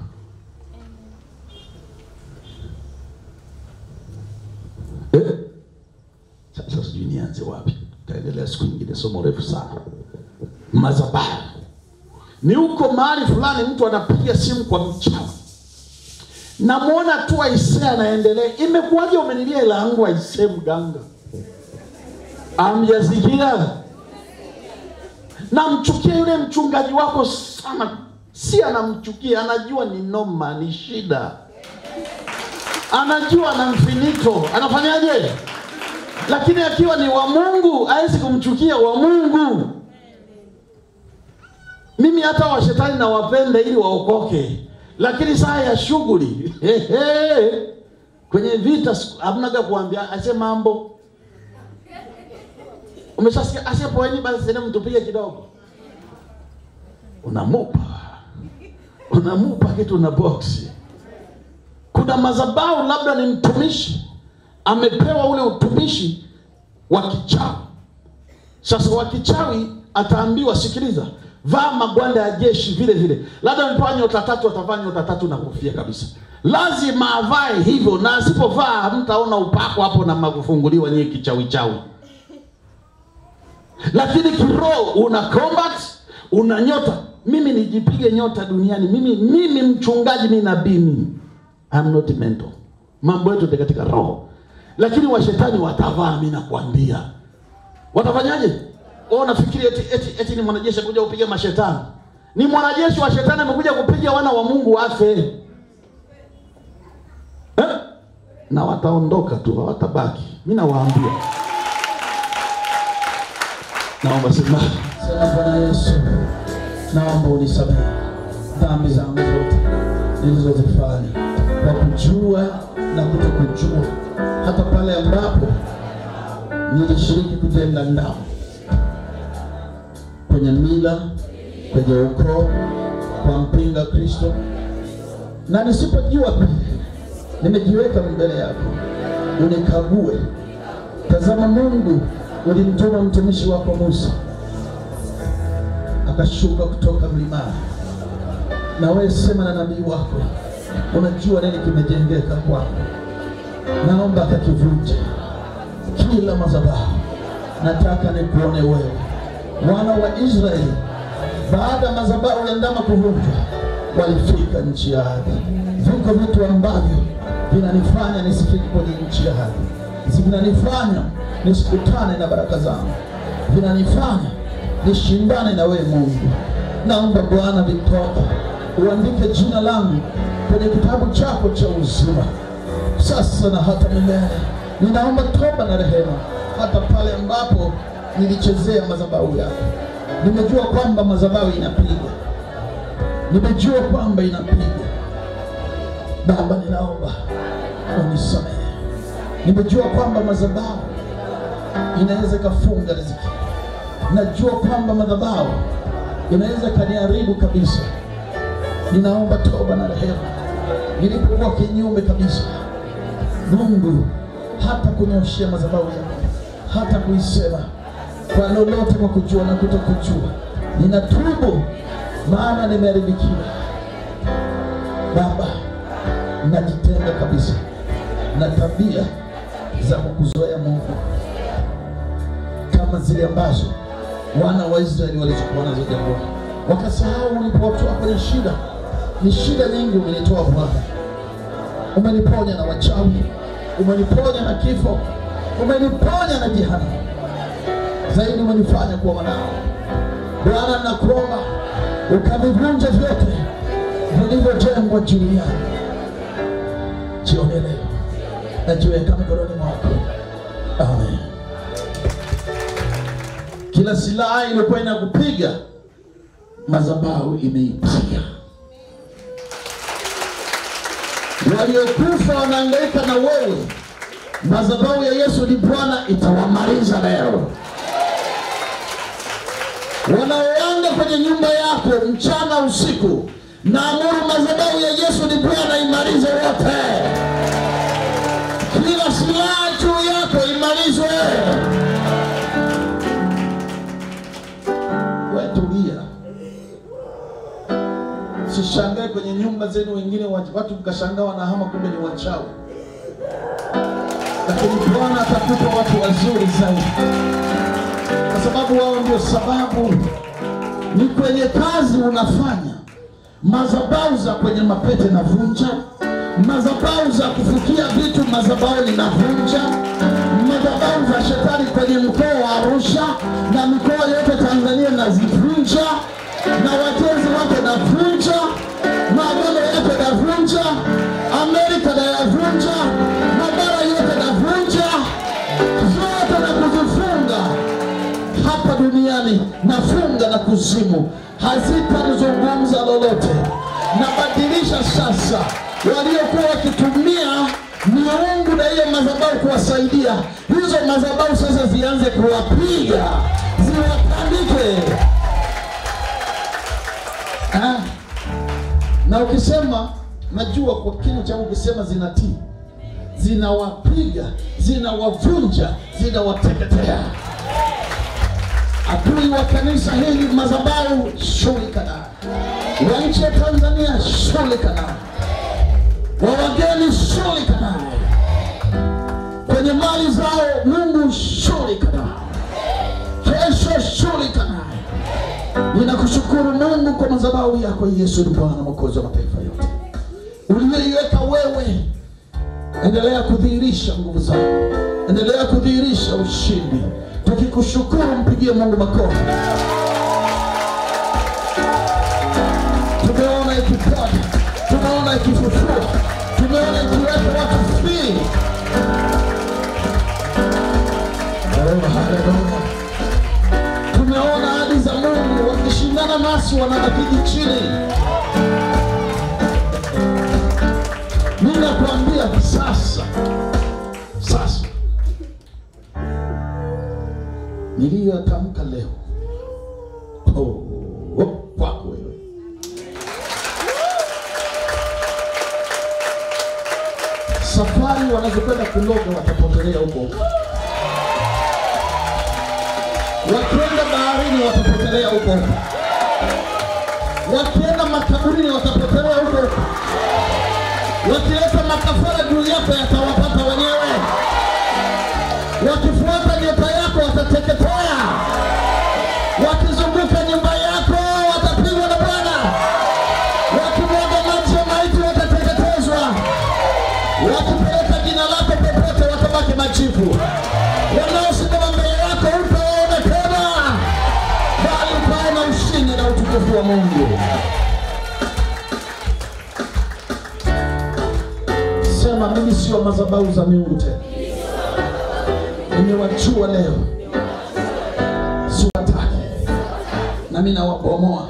Sasa sijui nianze wapi. Taendelea siku nyingine, somo refu sana. Madhabahu. Ni huko mahali fulani mtu anapiga simu kwa mchawi. Namuona tu Aisea anaendelea. Imekuwaje umenilia hela yangu Aisea mganga? Amjasikia? Namchukia yule mchungaji wako sana. Si anamchukia, anajua ni noma, ni shida. Anajua na mfinito. Anafanyaje? Lakini akiwa ni wa Mungu, hawezi kumchukia wa Mungu. Mimi hata wa shetani na wapenda ili waokoke. Lakini saa ya shughuli, kwenye vita hamnaga kuambia ase mambo. Umeshasikia ase poeni basi sasa mtupige kidogo. Unamupa kitu na box. Kuna madhabahu labda ni mtumishi amepewa ule utumishi wa kichawi. Sasa wa kichawi ataambiwa, sikiliza, vaa magwanda ya jeshi vile vile. Labda mpewa nyota 3, atavaa nyota 3 na kofia kabisa. Lazima avae hivyo, na asipovaa hamtaona upako hapo na makufunguliwa nyinyi kichawi. Lakini kiroho una combat, una nyota. Mimi nijipige nyota duniani. Mimi mchungaji, mimi nabii, I'm not mental. Mambo yetu katika roho. Lakini wa shetani watavaa, mimi nakwambia. Watafanyaje? Nafikiri eti ni mwanajeshi kuja kupiga mashetani. Ni mwanajeshi wa shetani amekuja kupiga wana wa Mungu wafe. Na wataondoka tu, hawatabaki. Mimi nawaambia. Naomba simama. Sema, Bwana Yesu, naomba unisamehe dhambi zangu zote nilizozifanya kwa kujua na kutokujua, hata pale ambapo nilishiriki kutenda nao kwenye mila, kwenye ukoo, kwa mpinga Kristo, na nisipojua pia nimejiweka mbele yako unikague. Tazama Mungu, ulimtuma mtumishi wako Musa akashuka kutoka mlimani, na wewe sema na nabii wako, unajua nini kimejengeka kwako. Naomba akakivunje kila madhabahu. Nataka nikuone wewe. Wana wa Israeli baada ya madhabahu ya ndama kuvunjwa walifika nchi ya ahadi. Viko vitu ambavyo vinanifanya nisifike kwenye nchi ya ahadi, vinanifanya nisikutane na baraka zangu, vinanifanya nishindane na wewe Mungu. Naomba Bwana vitoke, uandike jina langu kwenye kitabu chako cha uzima sasa na hata milele. Ninaomba toba na rehema, hata pale ambapo nilichezea madhabahu yako. Nimejua kwamba madhabahu inapiga, nimejua kwamba inapiga. Baba, ninaomba unisamehe. Nimejua kwamba madhabahu inaweza kufunga riziki. Najua kwamba madhabahu inaweza kaniharibu kabisa. Ninaomba toba na rehema. Nilipokuwa kinyume kabisa, Mungu, hata kunyoshia madhabahu yako, hata kuisema kwa lolote, kwa kujua na kutokujua, ninatubu maana nimeharibikiwa. Baba, najitenga kabisa na tabia za kukuzoea Mungu, kama zile ambazo wana wa Israeli walizokuwa nazo jangwani. Wakasahau ulipowatoa kwenye shida. Ni shida nyingi umenitoa Bwana. Umeniponya na wachawi, umeniponya na kifo, umeniponya na jehanamu. Zaidi umenifanya kuwa mwanao. Bwana, nakuomba ukavivunje vyote vilivyojengwa juu yangu. Jioni leo najiweka mikononi mwako. Amen. Kila silaha iliyokuwa inakupiga, madhabahu imeipiga. Waliokufa wanahangaika na wewe, madhabahu ya Yesu ni Bwana itawamaliza leo. Wanaoanga kwenye nyumba yako mchana usiku, naamuru madhabahu ya Yesu ni Bwana imalize wote. Kila silaha juu yako imalizwe. Tulia. Sishangae kwenye nyumba zenu wengine watu mkashangaa wanahama, kumbe ni wachawi. Lakini Bwana atakupa watu wazuri zaidi, kwa sababu wao ndio sababu. Ni kwenye kazi unafanya, madhabahu za kwenye mapete na vunja, madhabahu za kufukia vitu, madhabahu ninavunja, madhabahu za shetani kwenye mkoa wa Arusha na mikoa yote Tanzania nazivunja, na wajenzi wake navunja, maagano yake navunja, Amerika na yavunja, mabara yote navunja, zote na kuzifunga hapa duniani. Nafunga na kuzimu, hazitanizungumza lolote. Nabadilisha sasa waliokuwa wakitumia miungu na hiyo madhabahu kuwasaidia, hizo madhabahu sasa zianze kuwapiga, ziwatandike. Na ukisema, najua kwa kinywa changu ukisema zinatii, zinawapiga, zinawavunja, zinawateketea. Adui wa kanisa hili madhabahu shughulika naye, wa nchi ya Tanzania shughulika naye, wa wageni shughulika naye, kwenye mali zao Mungu shughulika naye, kesho shughulika naye. Ninakushukuru Mungu kwa madhabahu yako Yesu ni Bwana Mwokozi wa mataifa yote. Uliyoiweka wewe, endelea kudhihirisha nguvu zako, endelea kudhihirisha ushindi. Tukikushukuru, mpigie Mungu makofi. Tumeona ikiponya, tumeona ikifufua, tumeona ikiweka watu free. Haleluya. Tumeona ahadi za nasi wanabaki chini. Ninakwambia sasa niliyotamka leo kwako wewe. Safari wanazokwenda kuloga watapotelea huko. Wakienda baharini watapotelea huko. Wakienda makaburini watapotelea huko. Wakileta makafara juu yako yatawapata wenyewe. Wakifuata nyota yako watateketea. Wakizunguka nyumba yako watapigwa na Bwana. Wakimwaga maji ya maiti watateketezwa. Wakipeleka jina lako popote watabaki majivu. Wanaosimama mbele yako utaona tena, bali utaona ushindi na utukufu wa Mungu. Sema, mimi sio madhabahu za miungu tena. Nimewajua leo. Siwataki. Na mimi nawabomoa.